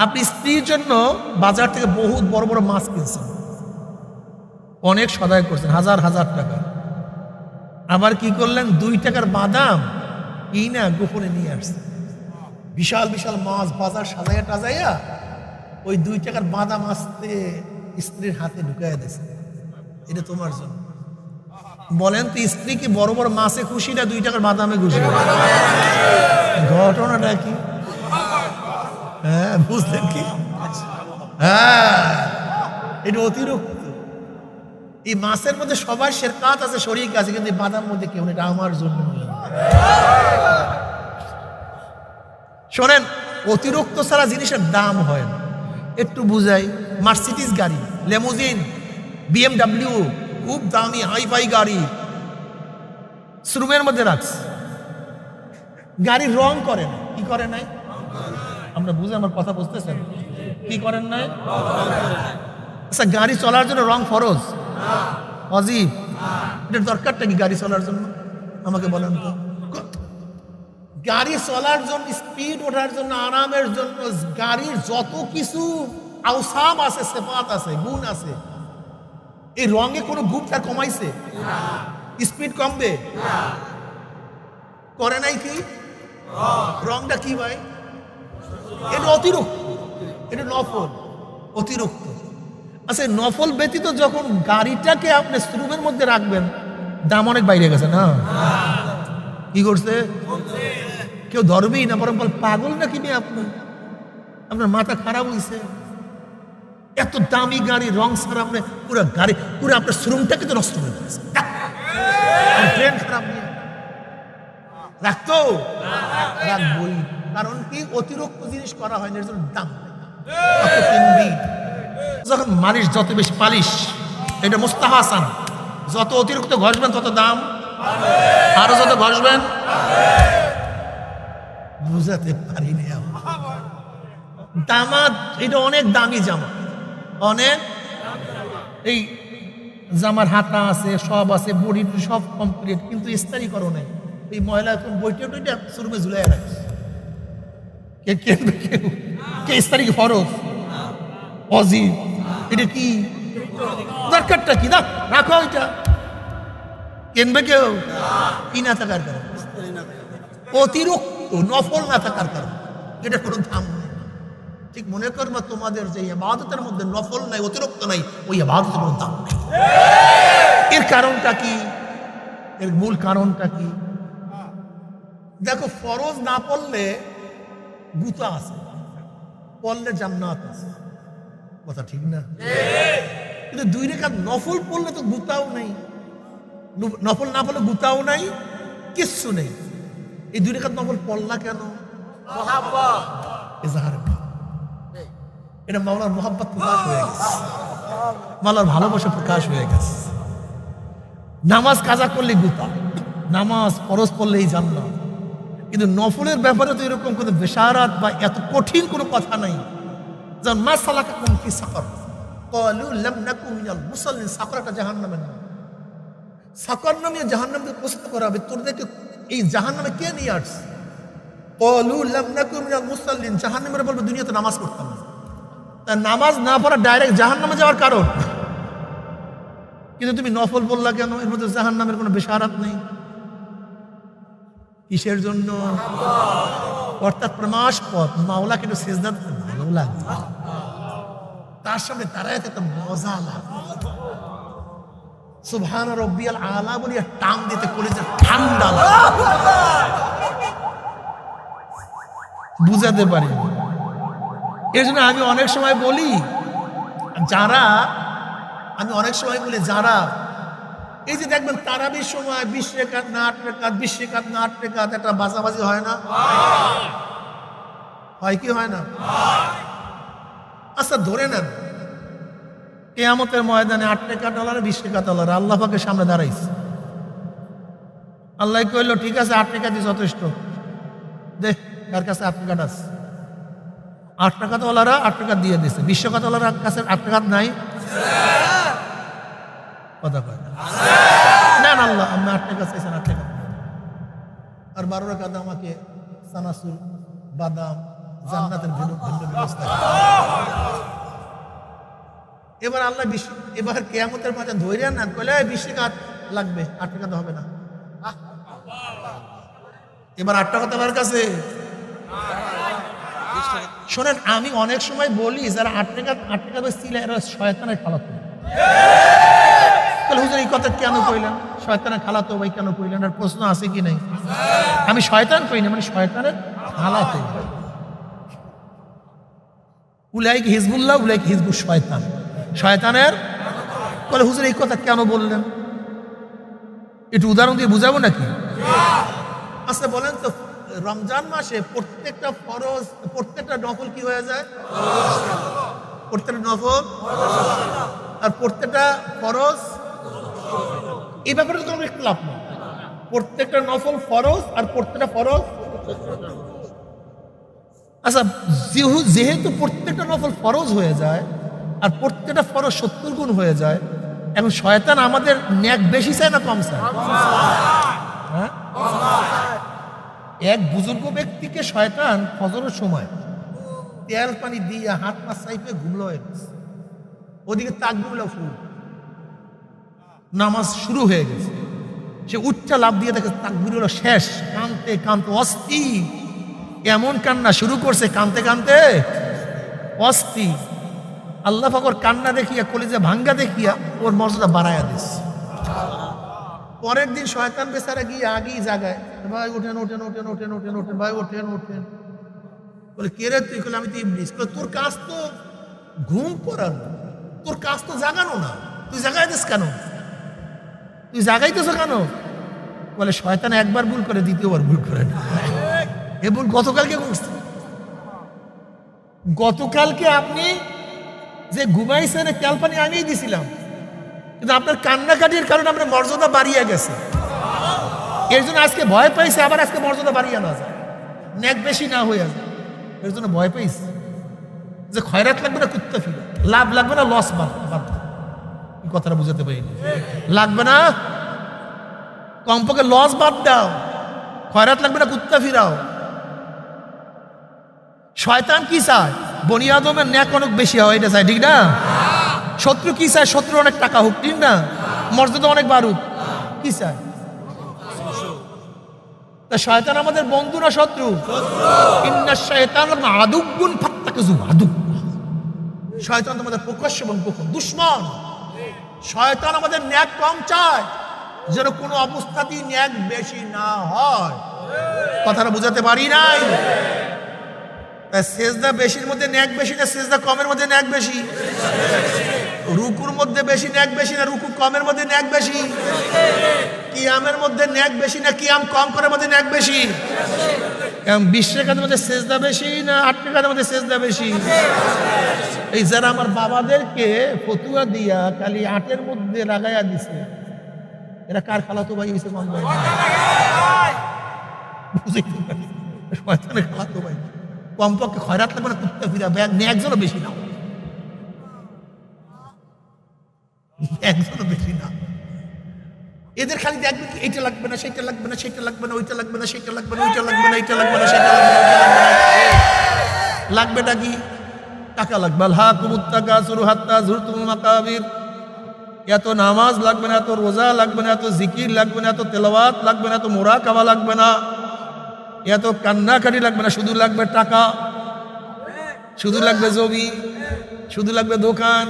S1: আপনি স্ত্রীর জন্য বাজার থেকে বহুত বড় বড় মাছ কিনছেন, অনেক সদাই করছেন, হাজার হাজার টাকা। আবার কি করলেন? 2 টাকার বাদাম কিনা গোপনে নিয়ে আসছেন। বিশাল বিশাল মাছ বাজার সাজাইয়া টাজাইয়া ওই 2 টাকার বাদাম আসতে স্ত্রীর হাতে ঢুকাইয়া দিয়েছে, এটা তোমার জন্য। বলেন তো, স্ত্রী কি বড় বড় মাছে খুশি না 2 টাকার বাদামে খুশি? ঘটনাটা কি? হ্যাঁ, বুঝলেন কি? হ্যাঁ, এটা অতিরিক্ত। এই মাছের মধ্যে সবার শেরকাত আছে, শরীক আছে, কিন্তু এই বাদাম মধ্যে কেউ নেই, এটা আমার জন্য। শোনেন, অতিরিক্ত ছাড়া জিনিসের দাম হয় না। একটু বুঝাই, মার্সিডিজ গাড়ি, লেমুজিন, BMW, খুব দামি হাইফাই গাড়ি শোরুমের মধ্যে রাখছে, গাড়ির রং করে না। কি করে নাই? আমরা বুঝে, আমার কথা বুঝতেছেন? কি করেন নাই? আচ্ছা, গাড়ি চলার জন্য রং ফরজ? অজীব। এটার দরকারটা কি গাড়ি চলার জন্য? আমাকে বলেন তো। গাড়ি চলার জন্য, স্পিড ওঠার জন্য, আরামের জন্য গাড়ির যত কিছু আওসাম আছে, সিফাত আছে, গুণ আছে, এই রঙে কোনো গুণটা কমাইছে? স্পিড কমবে? করে নাই কি? রংটা কি ভাই? এটা অতিরিক্ত, এটা নফল, অতিরিক্ত। আচ্ছা, নফল ব্যতীত যখন গাড়িটাকে আপনি শোরুমের মধ্যে রাখবেন, দাম অনেক বাইরে গেছে না? কি করছে? কেউ ধরবেই না, বরং বল পাগল না কিনে আপনার মাথা খারাপ হয়েছে। এত দামি গাড়ি, রং ছাড়া আপনি পুরো গাড়ি, পুরো আপনার শোরুমটাকে তো নষ্ট হয়ে গেছে। ট্রেন খারাপ নিয়ে রাখতো? রাখবই। কারণ কি? অতিরিক্ত জিনিস করা হয় না, এর জন্য দাম। যখন মালিশ যত বেশি পালিশ, এটা মুস্তাহাসান, যত অতিরিক্ত ঘষবেন তত দাম, আরো যত ঘষবেন। বুঝাতে পারিনি দামাত, এটা অনেক দামি জামা, অনেক। এই জামার হাতা আছে, সব আছে, বডি সব কমপ্লিট, কিন্তু ইস্তারি করো নাই। এই ময়লা এখন বইটা টইটা শোরুমে ঝুলাই রাখছে। কে কেনবে? কেউ কে? ইস্তারি কি ফরজ? অজীব। এটা কি দরকারটা কি? না, রাখো এটা। কেনবে কেউ? কি না থাকার কারণ? অতিরিক্ত নফল না থাকার কারণ, এটা কোনো দাম নেই। ঠিক মনে করবা, তোমাদের যে ইবাদতের মধ্যে নফল নাই, অতিরিক্ত নাই, ওই ইবাদতের কোনো দাম নেই। এর কারণটা কি? এর মূল কারণটা কি? দেখো, ফরজ না পড়লে গুতা আছে, পড়লে জান্নাত আছে। কথা ঠিক না? কিন্তু 2 রাকাত নফল পড়লে তো গুতাও নাই, নফল না পড়লে গুতাও নাই, কিচ্ছু নেই। এই 2 রাকাত নফল পড়লা কেন? এটা মাওলার মোহাব্বত প্রকাশ হয়ে গেছে, মাওলার ভালোবাসা প্রকাশ হয়ে গেছে। নামাজ কাজা করলে গুতা, নামাজ ফরজ পড়লেই জান্নাত। কিন্তু নফলের ব্যাপারে তো এরকম কোনো বেশারাত বা এত কঠিন কোনো কথা নাই। যেমন মা সালাকাকুম ফি সাকার, ক্বালু লাম নাকু মিনাল মুসাল্লিন। সাকারটা জাহান্নামের নাম। সাকার নামে জাহান্নামকে প্রশ্ন করা হবে, তোদেরকে এই জাহান্নামে কে নিয়ে আসছে? ক্বালু লাম নাকু মিনাল মুসাল্লিন। জাহান্নামের বলবে দুনিয়াতে নামাজ পড়তাম না। তা নামাজ না পড়া ডাইরেক্ট জাহান্নামে যাওয়ার কারণ। কিন্তু তুমি নফল বললা কেন? এর মধ্যে জাহান্নামের কোনো বেশারাত নেই। কিসের জন্য? অর্থাৎ প্রমাশ পথ। মাওলা কিন্তু সিজদা দিতে ভালো লাগে, তার সামনে দাঁড়াইতে তো মজা লাগে। সুবহান রাব্বিয়াল আলা বলিয়া টান দিতে কলিজা ঠান্ডা লাগে। বুঝাতে পারি। এই জন্য আমি অনেক সময় বলি, যারা এই যে দেখবেন তারাবির সময় 20 রাকাত না 8 রাকাত, 20 রাকাত না 8 রাকাত, একটা বাজাবাজি হয় না? হয় কি হয় না? আচ্ছা, ধরে নেন কিয়ামতের ময়দানে 8 টাকা ডলার 20 টাকা ডলার আল্লাহ পাকের সামনে দাঁড়াইছে। আল্লাহ কইল ঠিক আছে 8 টাকা দিয়ে যথেষ্ট, দেখ কার কাছে 8 টাকা আছে। 8 টাকা ডলাররা 8 টাকা দিয়ে দিছে, 20 টাকা ডলারের কাছে 8 টাকা নাই, কথা কয় না না আল্লাহ আমি 8 টাকা চাইছেন 8 টাকা, আর 12 টাকা দাম আমাকে সানাসুর বাদাম জান্নাতের ভিন্ন ভিন্ন ব্যবস্থা। এবার আল্লাহ এবার কিয়ামতের মাঝে ধৈর্য না কইলে 20 টাকা লাগবে, 8 টাকা তো হবে না। এবার 8 টাকা তোমার কাছে। শোনেন আমি অনেক সময় বলি যারা 8 টাকা ছিল এরা শয়তানের খালাতো। তাহলে হুজুর এই কথা কেন কইলেন, শয়তানের খালাতো ভাই কেন কইলেন? আর প্রশ্ন আছে কি নাই? আমি শয়তান কই না, মানে শয়তানের খালাতো। উলাইক হিজবুল্লাহ উলাইক হিজবুশ শয়তান, শয়তানের। বলে হুজুর এই কথা কেন বললেন, একটু উদাহরণ দিয়ে বুঝাবো নাকি? আচ্ছা বলেন তো, রমজান মাসে প্রত্যেকটা ফরজ প্রত্যেকটা নফল কি হয়ে যায়? প্রত্যেকটা নফল আর প্রত্যেকটা ফরজ, এই ব্যাপারে তো কোনো ইখতিলাফ নেই। প্রত্যেকটা নফল ফরজ আর প্রত্যেকটা ফরজ। আচ্ছা যেহেতু প্রত্যেকটা নফল ফরজ হয়ে যায় আর প্রত্যেকটা ফরজ 70 গুণ হয়ে যায়, এখন শয়তান আমাদের ন্যাক বেশি চায় না কম চায়? হ্যাঁ, এক বুজুর্গ ব্যক্তিকে শয়তান ফজরের সময় তেল পানি দিয়ে হাত পা চাইপে ঘুমলো, ওদিকে তাকবীর শুরু, নামাজ শুরু হয়ে গেছে, সে উচ্চা লাভ দিয়ে দেখে তাকবীর হলো শেষ, কানতে কানতে অস্থির, এমন কান্না শুরু করছে কানতে কানতে অস্থির। আল্লাহ পাকের কান্না দেখিয়া কলিজা ভাঙ্গা দেখিয়া ওর মর্যাদা বাড়াইয়া দিচ্ছে। পরের দিন শয়তান বেচারা গিয়ে আগেই জাগায়, ভাই ওঠেন ওঠেন ওঠেন ওঠেন ওঠেন ওঠেন ভাই ওঠেন ওঠেন। বলে কে রে তুই? বলে আমি তো ইবলিস। তোর কাজ তো ঘুম পড়ানো, তোর কাজ তো জাগানো না, তুই জাগাইতেছ কেন? তুই জাগাইতেছ কেন? বলে শয়তান একবার ভুল করে দ্বিতীয়বার ভুল করে না। এ ভুল গতকালকে করছে। গতকালকে আপনি যে ঘুমাইছেন তেল পানি আগেই দিছিলাম, কিন্তু আপনার কান্নাকাটির কারণে আপনার মর্যাদা বাড়িয়ে গেছে, এর জন্য আজকে ভয় পাইছে, আবার আজকে মর্যাদা বাড়িয়ে না যায়, ন্যাক বেশি না হয়ে যায়, এর জন্য ভয় পাইছে যে খয়রাত লাগবে না কুত্তা ফিরা, লাভ লাগবে না লস বাদ। এই কথাটা বুঝাতে পারিনি। লাগবে না, কমপক্ষে লস বাদ দাও, খয়রাত লাগবে না কুত্তা ফিরাও। শয়তান কি চায়? বনি আদমের ন্যাক অনেক বেশি হয়, এটা চায়, ঠিক না? শত্রু কি চায়? শত্রু অনেক টাকা হোক, ঠিক না? মর্যাদা অনেক বাড়ুক, কি চায়? তা শয়তান আমাদের বন্ধু না শত্রু? ইন্না শায়তান আদুউন ফাত্তাকিজু আদু, শয়তান আমাদের প্রকাশ্য এবং গোপন দুশমন। শয়তান আমাদের ন্যাক কম চায়, যেন কোনো অবস্থাতেই ন্যাক বেশি না হয়। কথাটা বুঝাতে পারি নাই? সেজদা বেশির মধ্যে ন্যাক বেশি না সেজদা কমের মধ্যে ন্যাক বেশি? রুকুর মধ্যে বেশি ন্যাক বেশি না রুকু কমের মধ্যে ন্যাক বেশি? কিয়ামের মধ্যে ন্যাক বেশি না কিয়াম কম করার মধ্যে ন্যাক বেশি? 20 টাকার মধ্যে সেজদা বেশি না 8 টাকার মধ্যে সেজদা বেশি? এই যারা আমার বাবাদেরকে ফতুয়া দিয়া খালি 8-এর মধ্যে লাগাইয়া দিছে, এরা কার খালাতো ভাই হয়েছে? মন ভাই শয়তানের খালাতো ভাই। কমপক্ষে খয়রাত লাগবে না কুত্তা ফিরা, একজনও বেশি না, একজনও বেশি না। এদের খালি দেখবে কি এইটা লাগবে না সেটা লাগবে না সেটা লাগবে না ওইটা লাগবে না সেটা লাগবে না ওইটা লাগবে না এইটা লাগবে না সেটা লাগবে না। লাগবেটা কি? টাকা লাগবে। আলহাকুমুত তাকাসুর হাত্তা যুরতুমুল মাকাবির। এত নামাজ লাগবে না, এত রোজা লাগবে না, এত জিকির লাগবে না, এত তেলাওয়াত লাগবে না, এত মুরাকাবা লাগবে না, এত কান্নাকাটি লাগবে না, শুধু লাগবে টাকা, শুধু লাগবে জমি, শুধু লাগবে দোকান,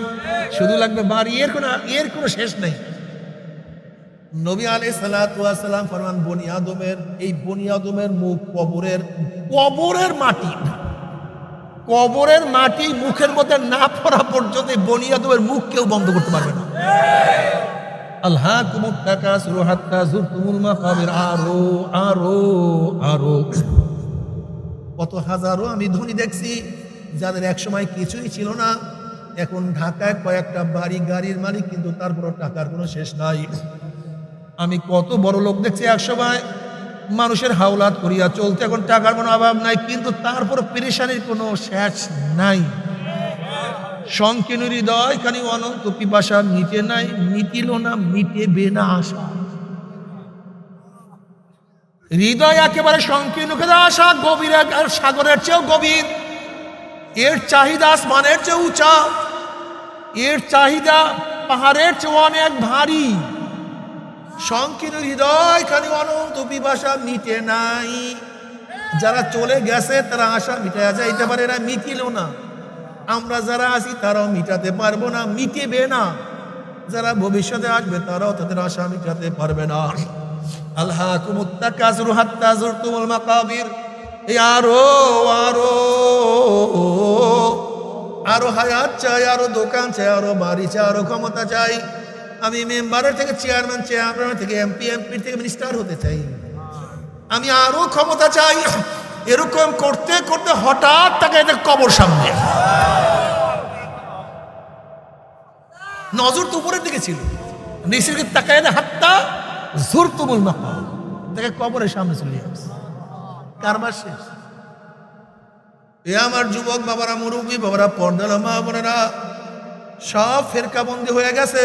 S1: শুধু লাগবে বাড়ি, এর কোনো শেষ নেই। নবী আলাইহিস সালাতু ওয়াস সালাম ফরমান বনি আদমের, এই বনি আদমের মুখ কবরের মাটি, কবরের মাটি মুখের মধ্যে না পড়া পর্যন্ত বনি আদমের মুখ কেউ বন্ধ করতে পারবে না। আলহাকুমুত তাকাসুর হাত্তা যুরতুমুল মাকাবির। আরো আরো আরো কত হাজারো আমি ধনী দেখছি যাদের এক সময় কিছুই ছিল না, এখন ঢাকায় কয়েকটা বাড়ি গাড়ির মালিক, কিন্তু তারপরও টাকার কোনো শেষ নাই। আমি কত বড় লোক দেখছি এক সময় মানুষের হাওলাত করিয়া চলতে, এখন টাকার কোনো অভাব নাই, কিন্তু তারপর পেরেশানির কোনো শেষ নাই। সংকীর্ণ হৃদয় খানি অনন্ত পিপাসা, মিটে নাই, মিটিল না, মিটেবে না আশা। হৃদয় একেবারে সংকীর্ণ করে আশা, গভীর সাগরের চেয়েও গভীর, এর চাহিদা আসমানের চেয়ে উঁচা, এর চাহিদা পাহাড়ের চেয়ে অনেক ভারী। সংকীর্ণ হৃদয় খানি অনন্ত পিপাসা, মিটে নাই। যারা চলে গেছে তারা আশা মিটাইয়া যাইতে পারে না, মিটিল না। আমরা যারা আছি তারাও মিটাতে পারবো না, মিটেবে না। যারা ভবিষ্যতে আসবে তারাও তাদের আশা মিটাতে পারবে না। আলহাকুমুত তাকাসুর হাত্তা যুরতুমুল মাকাবির। এই আরো আরো আরো হায়াত চাই, আরো দোকান চাই, আরো বাড়ি চাই, আরো ক্ষমতা চাই। আমি মেম্বারের থেকে চেয়ারম্যান, চেয়ারম্যান থেকে এমপি, এমপির থেকে মিনিস্টার হতে চাই। আমি আরো ক্ষমতা চাই। এরকম করতে করতে হঠাৎ তাকে কবর সামনে, নজর তো উপরের দিকে ছিল, নিচের দিকে তাকায় না, হাত্তা যুরতুমুল মাকাবির, তাকে কবরের সামনে চলে যাচ্ছে। কারবার শেষ। এ আমার যুবক বাবারা, মুরব্বী বাবারা, পর্দালা মা বোনেরা, সব ফেরকাবন্দি হয়ে গেছে।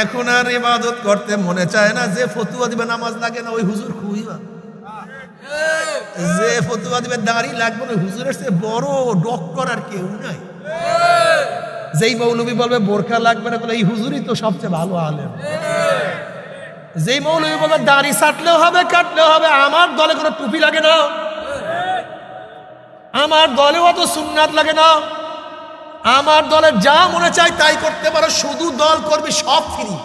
S1: এখন আর ইবাদত করতে মনে চায় না। যে ফতুয়া দিবে নামাজ লাগে না, ওই হুজুর খুবই ভালো। যে ফতুয়া দিবে দাড়ি লাগবে না, হুজুরের চেয়ে বড় ডক্টর আর কেউ নাই। যেই মৌলবী বলবে বোরখা লাগবে না, এই হুজুরই তো সবচেয়ে ভালো আলেম। যেই মৌলবী বলবে দাড়ি ছাটলেও হবে, কাটলেও হবে, আমার দলে কোনো টুপি লাগে না, আমার দলে অত সুন্নাত লাগে না, আমার দলে যা মনে চাই তাই করতে পারো, শুধু দল করবি, সব ফ্রি।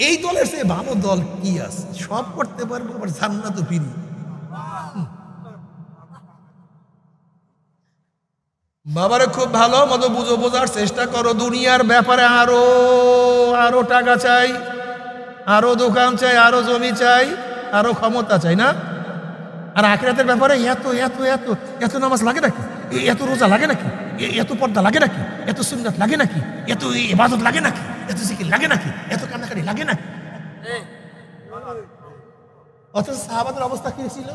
S1: এই দলের চেয়ে ভালো দল কি আছে? সব করতে পারবো, আবার জান্নাত ফ্রি। বাবারে খুব ভালো মতো বুঝো, বোঝার চেষ্টা করো। দুনিয়ার ব্যাপারে আরো আরো টাকা চাই, আরো দোকান চাই, আরো জমি চাই, আরো ক্ষমতা চাই না? আর আখিরাতের ব্যাপারে এত এত এত এত নামাজ লাগে নাকি? এত রোজা লাগে নাকি? এত পর্দা লাগে নাকি? এত সুন্নাত লাগে নাকি? এত ইবাদত লাগে নাকি? এত জিকির লাগে নাকি? এত কান্নাকাটি লাগে নাকি? অথচ সাহাবাদের অবস্থা কি ছিল,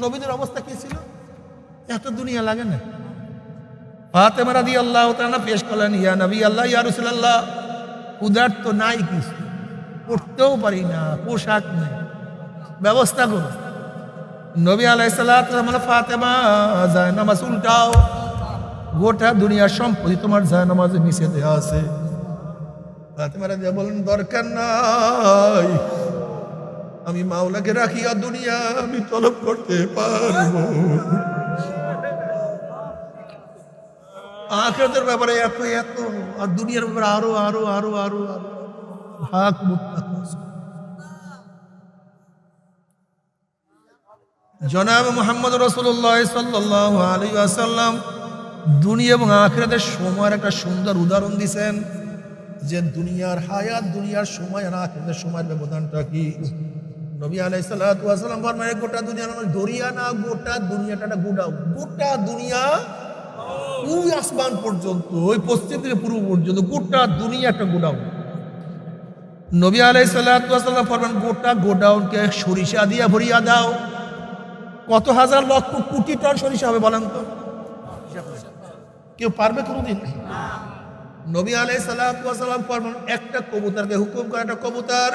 S1: নবীদের অবস্থা কি ছিল? এত দুনিয়া লাগে না। ফাতেমা রাদিয়াল্লাহু তাআলা পেশ করলেন, ইয়া নবী আল্লাহ, ইয়া রাসূলুল্লাহ, উদার তো নাই কিছু, পড়তেও পারি না, পোশাক নেই, ব্যবস্থা করো। নবী আলাইহিস সালাতু ওয়াস সালাম, ফাতেমা জায়নামাজ উল্টাও, গোটা দুনিয়ার সম্পত্তি তোমার জায়নামাজের নিচে দেয়া আছে। ফাতেমা রাদিয়াল্লাহু বলেন, দরকার নাই, আমি মাওলাকে রাখিয়া দুনিয়া আমি তলব করতে পারবো। আখিরাতের ব্যাপারে এত এত, আর দুনিয়ার ব্যাপারে আরো আরো আরো আরো আরো। হাক মুত্তাকাস। জনাব মুহাম্মদ রাসূলুল্লাহ সাল্লাল্লাহু আলাইহি ওয়াসাল্লাম দুনিয়া এবং আখিরাতের সময়ের একটা সুন্দর উদাহরণ দিয়েছেন, যে দুনিয়ার হায়াত, দুনিয়ার সময় আর আখিরাতের সময়ের ব্যবধানটা কি। নবী আলাইহিস সালাতু ওয়াস সালাম ফরমায়, গোটা দুনিয়া নাম দরিয়া না, গোটা দুনিয়াটা একটা গোডাউন। গোটা দুনিয়া ওই আসমান পর্যন্ত, ওই পশ্চিম থেকে পূর্ব পর্যন্ত, গোটা দুনিয়া একটা গোডাউন। নবী আলাইহিস সালাতু ওয়াস সালাম ফরমান, গোটা গোডাউনকে সরিষা দিয়ে ভরিয়া দাও। কত হাজার লক্ষ কোটি টন সরিষা হবে বলেন তো? কেউ পারবে কোনোদিন? নবী আলাইহিস সালাতু ওয়াস সালাম ফরমান, একটা কবুতরকে হুকুম করে, একটা কবুতর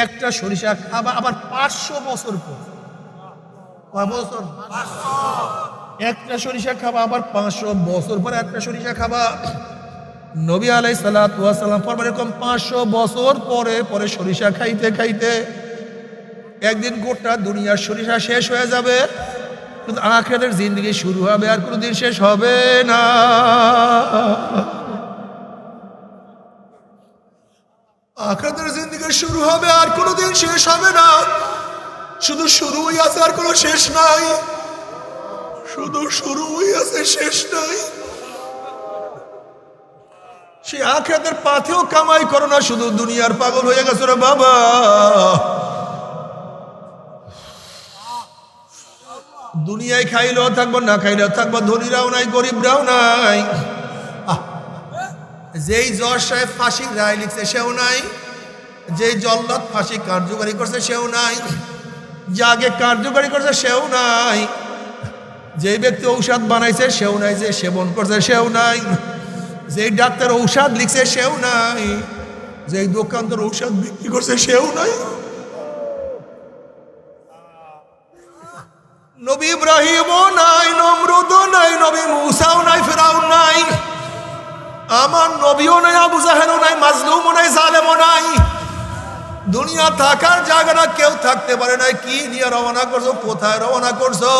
S1: একটা সরিষা খাবা, আবার 500 বছর পর। কয় বছর? 500। একটা সরিষা খাবা, আবার 500 বছর পর একটা সরিষা খাবা। নবী আলাইহিস সালাতু ওয়াস সালাম ফরমান, এরকম 500 বছর পরে পরে সরিষা খাইতে খাইতে একদিন গোটা দুনিয়ার সরিষা শেষ হয়ে যাবে, কিন্তু আখিরাতের জিন্দেগি শুরু হবে, আর কোনোদিন শেষ হবে না। আখিরাতের জিন্দেগি শুরু হবে, আর কোনোদিন শেষ হবে না। শুধু শুরুই আছে, আর কোনো শেষ নাই। শুধু শুরুই আছে, শেষ নাই। সে আখিরাতের পাথেও কামাই করো না, শুধু দুনিয়ার পাগল হয়ে গেছো রে বাবা। দুনিয়ায় খাইলেও থাকবো, না খাইলেও থাকবো, ধনীরাও নাই গরিবরাও নাই। যেই জজ সাহেব ফাঁসির রায় লিখছে সেও নাই, যেই জল্লাদ ফাঁসি কার্যকারী করছে সেও নাই, যে আগে কার্যকারী করছে সেও নাই, যেই ব্যক্তি ঔষধ বানাইছে সেও নাই, যে সেবন করছে সেও নাই, যেই ডাক্তার ঔষধ লিখছে সেও নাই, যেই দোকানদার ঔষধ বিক্রি করছে সেও নাই। নবী ইব্রাহিমও নাই, নমরুদও নাই, নবী মুসাও নাই, ফিরাউন নাই, আমার নবীও নাই, আবু জাহেলও নাই, মাজলুমও নাই, জালেমও নাই। দুনিয়া থাকার জায়গাটা কেউ থাকতে পারে না। কি নিয়ে রওনা করছো, কোথায় রওনা করছো?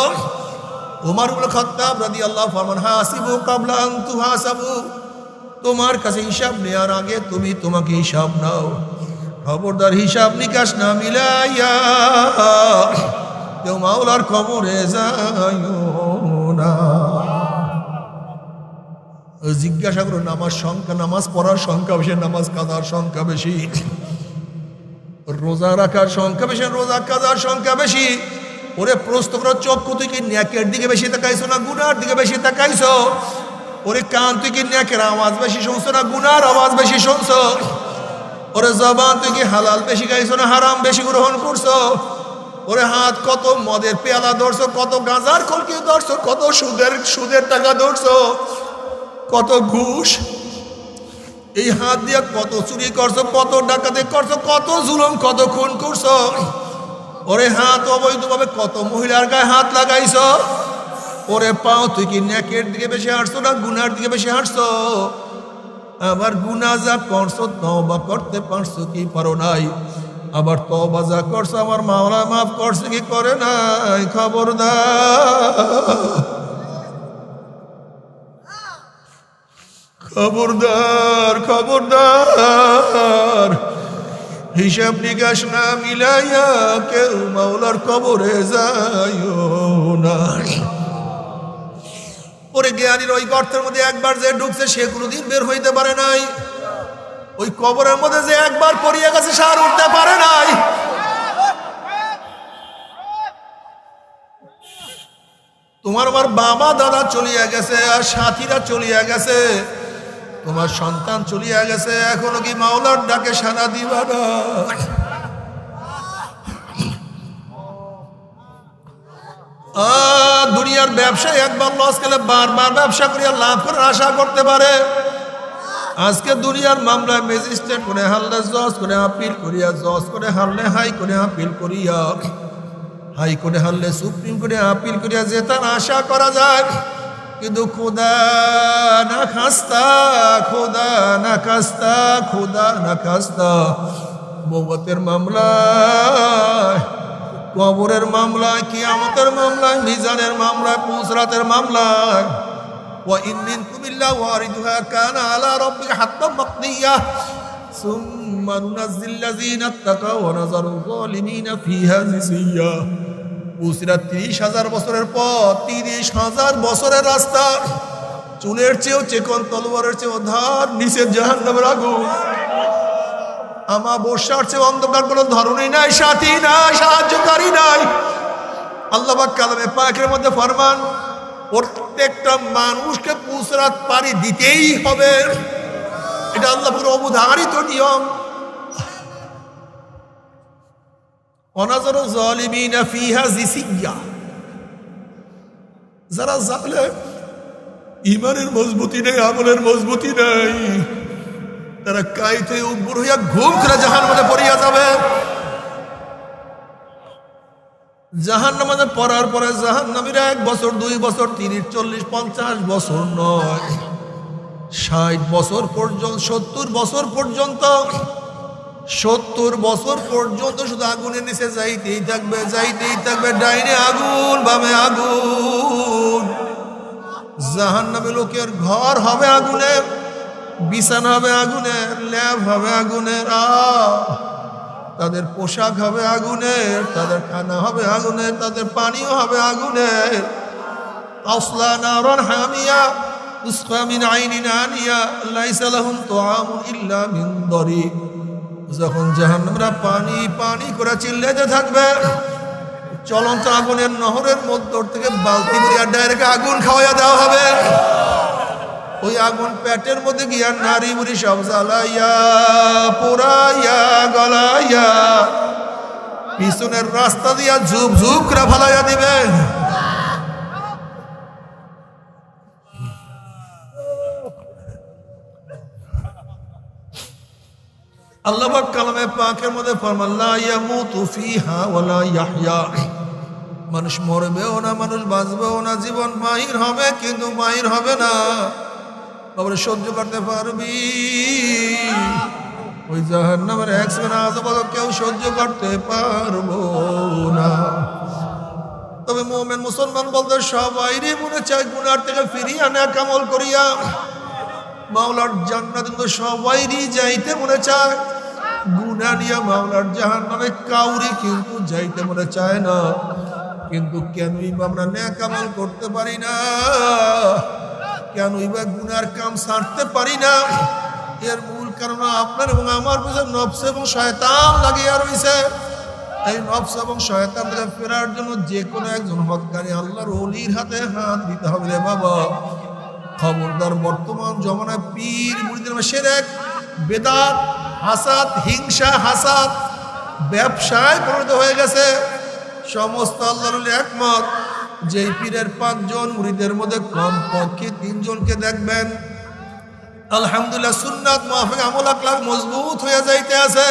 S1: ওমর ইবনে খাত্তাব রাদিয়াল্লাহু ফরমান, হাসিবু ক্বাবলা আন তুহাসাবু, তোমার কাছে হিসাব নেওয়ার আগে তুমি তোমাকে হিসাব নাও। খবরদার হিসাব নিকাশ না মিলাইয়া কেউ মাওলার কবরে যাইও না। জিজ্ঞাসা করো নামাজ সংখ্যা, নামাজ পড়ার সংখ্যা বেশি, নামাজ কাজার সংখ্যা বেশি, রোজা রাখার সংখ্যা বেশি, রোজা কাজার সংখ্যা বেশি। ওরে প্রশ্ন করো, চক্ষু তুই কি নেকের দিকে বেশি তাকাইছো না গুনার দিকে বেশি তাকাইছো? ওরে কান তুই কি নেকের আওয়াজ বেশি শুনছো না গুনার আওয়াজ বেশি শুনছো? ওরে জবান তুই কি হালাল বেশি খাইছো না হারাম বেশি গ্রহণ করছো? ওরে হাত কত মদের পেয়ালা ধরছো, কত গাঁজার কলকি ধরছো, কত সুদের টাকা ধরছো, কত ঘুষ, এই হাত দিয়ে কত চুরি করছো, কত ডাকাতি করছো, কত জুলুম, কত খুন করছো। ওরে হাত অবৈধভাবে কত মহিলার গায়ে হাত লাগাইছো। ওরে পাও তুই কি নেকের দিকে বেশি হাঁটছো না গুনার দিকে বেশি হাঁটছো? আবার গুনাহ যা করছো তওবা করতে পারছো কি পারো নাই? আবার তওবা যা করছো আমার মাওলা মাফ করছে কি করে নাই? খবরদার, খবরদার, হিসাব নিকাশ না মিলাইয়া কেউ মাওলার কবরে যাইও না। ওরে জ্ঞানীর ওই গর্তের মধ্যে একবার যে ঢুকছে সে কোনোদিন বের হইতে পারে নাই। ওই কবরের মধ্যে যে একবার পড়িয়ে গেছে সে আর উঠতে পারে নাই। তোমার আমার বাবা দাদা চলিয়া গেছে, আর সাথীরা চলিয়া গেছে, তোমার সন্তান চলিয়া গেছে, এখনো কি মাওলার ডাকে সাড়া দিবা না? দুনিয়ার ব্যবসায় একবার লস গেলে বারবার ব্যবসা করিয়া লাভ করার আশা করতে পারে। আজকে দুনিয়ার মামলায় ম্যাজিস্ট্রেট করে হারলে জজ করে আপিল করিয়া, জজ করে হারলে হাই করে আপিল করিয়া, হাই করে হারলে সুপ্রিম কোর্টে আপিল করিয়া যে তার আশা করা যায়। কিন্তু খোদা না খাস্তা, খোদা না খাস্তা, খোদা না খাস্তা, মৌবতের মামলায়, কবরের মামলায়, কিয়ামতের মামলায়, মিজানের মামলায়, পুসরাতের মামলায়, ওয়া ইন মিনকুম ইল্লা ওয়ারিদুহা কানা আলা রাব্বিকা হাত্তাম মাকদিয়া সুম্মা নুনাজ্জিল্লাযীনা ইত্তাকাও ওয়া নাযারু যালিমিনা ফিহা জিসিয়া। পুসরাত ৩০,০০০ বছরের পর, ৩০,০০০ বছরের রাস্তা, চুলের চেয়েও চেকন, তলোয়ারের চেয়েও ধার, নিচের জাহান্নামের আগুন, আমাবস্যার চেয়ে অন্ধকার কোনো ধরনই নাই, সাথী নাই, সাহায্যকারী নাই। আল্লাহ পাক কালামে পাকের মধ্যে ফরমান, প্রত্যেকটা মানুষকে পুসরাত পাড়ি দিতেই হবে। এটা আল্লাহ পুরো অবধারিত নিয়ম। অনাজারু যালিমিনা ফিহা জিসিয়া, যারা জালেম, ইমানের মজবুতি নেই, আমলের মজবুতি নেই, তারা কাইতে উপর হইয়া ঘুম করে জাহান্নামে পড়িয়া যাবে। জাহান্নামে পড়ার পরে জাহান্নামীরা 1 বছর 2 বছর 30 40 50 বছর নয়, 60 বছর পর্যন্ত, 70 বছর পর্যন্ত, 70 বছর পর্যন্ত শুধু আগুনের নিচে যাইতেই থাকবে, যাইতেই থাকবে। ডাইনে আগুন, বামে আগুন। জাহান্নামে লোকের ঘর হবে আগুনের, বিছানা হবে আগুনের, ল্যাব হবে আগুনের, তাদের পোশাক হবে আগুনের, তাদের খানা হবে আগুনের, তাদের পানিও হবে আগুনের। তাসলা নারান হামিয়া তুসকা মিন আইনিন আনিয়া লাইসা লাহুম তুআমুন ইল্লা মিন দরিক। যখন জাহান্নামীরা পানি পানি করে চিল্লাতে থাকবে, চলন্ত আগুনের নহরের মধ্য থেকে বালতি ভরিয়া ডাইরেক্ট আগুন খাওয়াইয়া দেওয়া হবে। ওই আগুন পেটের মধ্যে গিয়া নারী বুড়ি সব জ্বালাইয়া পোড়াইয়া গলাইয়া পিছনের রাস্তা দিয়া ঝুপ ঝুপ করে ফালাইয়া দিবে। আল্লাহ পাক কালামে পাকের মধ্যে ফরমান লা ইয়ামুতু ফিহা ওয়ালা ইয়াহইয়া, মানুষ মরবেও না, মানুষ বাঁচবেও না, জীবন মাহির হবে কিন্তু মাহির হবে না। বাবারে সহ্য করতে পারবি? ওই জাহান্নামের এক সেকেন্ড আযাব কেউ সহ্য করতে পারবো না। তবে মুমিন মুসলমান বলতে সবাইরই মনে চায় গুনার থেকে ফিরিয়ে আনা কামল করিয়া মাওলার জান্নাত, কিন্তু সবাইরই যাইতে মনে চায়। গুনাহ নিয়ে মাওলার জাহান্নামে কাউরি কিন্তু যাইতে মনে চায় না। কিন্তু কেনই বা আমরা নেক আমল করতে পারি না? কেনই বা গুনার কাম ছাড়তে পারি না? এর মূল কারণ আপনার এবং আমার পিছনে নফস এবং শয়তান লাগিয়া রয়েছে। এই নফস এবং শয়তান থেকে ফেরার জন্য যে কোনো একজন হক্কানি আল্লাহর ওলির হাতে হাত দিতে হবে রে বাবা। খবরদার, বর্তমান জমানায় পীর মুরিদের শিরক, বেদাত, হাসাদ, হিংসা হাসাদ ব্যবসায় পরিণত হয়ে গেছে। সমস্ত আল্লাহর ওলি একমত, যেই পীরের 5 জন মুরিদের মধ্যে কমপক্ষে 3 জনকে দেখবেন আলহামদুলিল্লাহ সুন্নাত মুআফিক আমল আকলাক মজবুত হয়ে যাইতে আছে,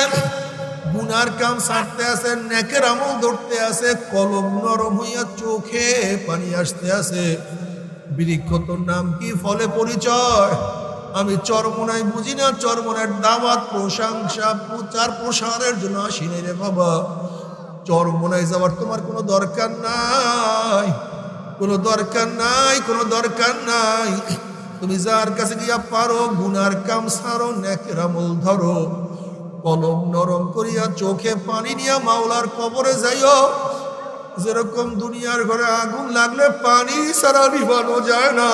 S1: গুনার কাম ছাড়তে আছে, নেকের আমল ধরতে আছে, কলম নরম হইয়া চোখে পানি আসতে আছে। বৃক্ষ তোর নাম কি, ফলে পরিচয়? আমি চরমোনাই বুঝি না, চরমোনার দাওয়াত প্রশংসা প্রচার প্রসারের জন্য আসি নাই রে বাবা। চরমোনায় যাওয়ার তোমার কোনো দরকার নাই, কোনো দরকার নাই, কোনো দরকার নাই। তুমি যার কাছে গিয়া পারো গুনার কাম ছাড়ো, নেকের আমল ধরো, কলম নরম করিয়া চোখে পানি নিয়া মাওলার কবরে যাইও। যেরকম দুনিয়ার ঘরে আগুন লাগলে পানি ছাড়া নিভানো যায় না,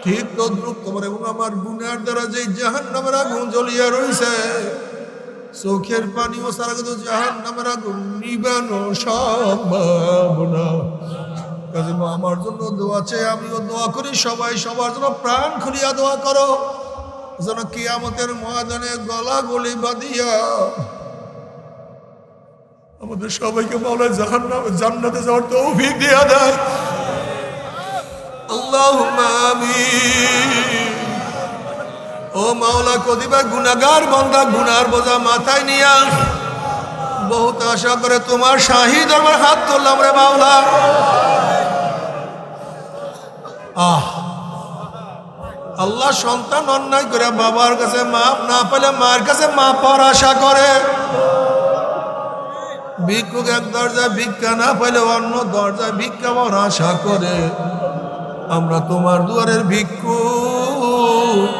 S1: ঠিক তদ্রুপ তোমার এবং আমার গুনার দ্বারা যে জাহান্নামের আগুন জ্বলিয়া রয়েছে, চোখের পানিও ছাড়া কিন্তু জাহান্নামের আগুন নিভানো সম্ভব না। কাজে আমার জন্য দোয়া চাই, আমিও দোয়া করি, সবাই সবার জন্য প্রাণ খুলিয়া দোয়া করো, যেন কিয়ামতের ময়দানে গলা গলি বাঁধিয়া আমাদের সবাইকে মাওলা জান্নাতে যাওয়ার তৌফিক দিয়া দেয়। আল্লাহুম্মা আমিন। ও মাওলা, কতিবা গুনাহগার বান্দা গুনার বোঝা মাথায় নিয়া বহুত আশা করে তোমার শাহী দরবার হাত তুললাম রে মাওলা। আল্লাহ, সন্তান অন্যায় করে বাবার কাছে মাপ না পেলে মার কাছে মাপ পাওয়ার আশা করে, ভিক্ষুক এক দরজায় ভিক্ষা না পেলে অন্য দরজায় ভিক্ষা পাওয়ার আশা করে। আমরা তোমার দুয়ারের ভিক্ষুক,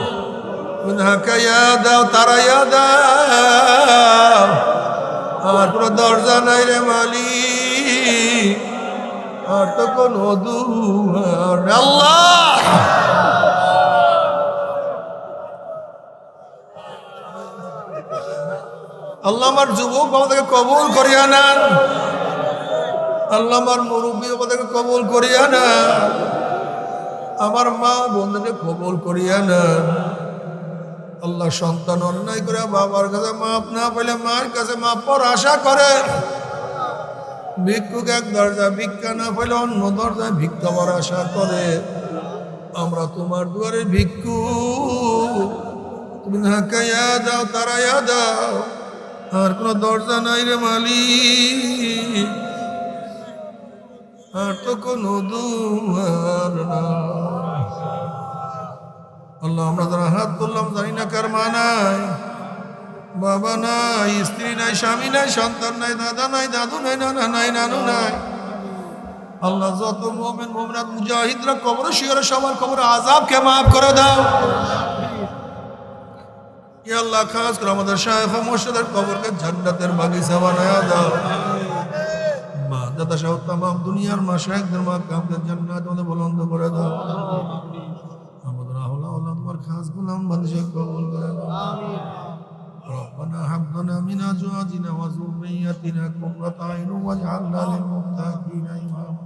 S1: হাকাইয়া দাও, তারাইয়া দাও, আর কোনো দরজা নাই রে মালিক, আর তো কোনো দুয়ার নেই। আল্লাহ, আল্লাহ আমার যুবক বাবাদেরকে কবুল করিয়া নেন, আল্লাহ আমার মুরব্বী বাবাদেরকে কবুল করিয়া নেন, আমার মা বোনদেরকে কবুল করিয়া নেন। আল্লাহ, সন্তান অন্যায় করে বাবার কাছে মাপ না পেলে মার কাছে মাপ পাওয়ার আশা করে, ভিক্ষুক এক দরজা ভিক্ষা না পেলে অন্য দরজায় ভিক্ষা পাওয়ার আশা করে। আমরা তোমার দুয়ারে ভিক্ষুক, তুমি হাকাইয়া দাও, তারাইয়া দাও, আর কোনো দরজা নাই রে মালিক, আর তো কোনো দুয়ার না। আল্লাহ, আমরা যারা হাত তুললাম জানি না কার মা নাই, বাবা নাই, স্ত্রী নাই, স্বামী নাই, সন্তান নাই, দাদা নাই, দাদু নাই, নানা নাই, নানু নাই। আল্লাহ, যত মুমিন মুমিনাত মুজাহিদরা কবরে শিয়রে সবার কবরে আযাবকে মাফ করে দাও। ইয়া আল্লাহ, খাস করে আমাদের শায়েখ মুর্শিদের কবরকে জান্নাতের বাগিচা বানায়া দাও। মা দাদা সহ তামাম দুনিয়ার মাশায়েখদের মাকামদের জান্নাত মধ্যে বুলন্দ করে দাও। আমাদের আওলা তোমার খাস গোলাম বান্দা কবুল করে দাও। ربنا هب لنا من أزواجنا وذرياتنا قرة أعين واجعلنا للمتقين إماما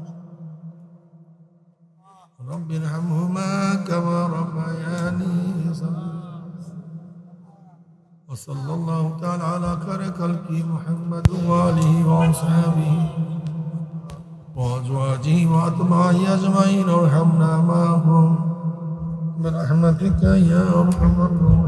S1: رب ارحمهما كما ربياني صغيرا وصلى الله تعالى على خير خلقه محمد وآله وأصحابه وأزواجه وأتباعه أجمعين وارحمنا معهم برحمتك يا أرحم الراحمين.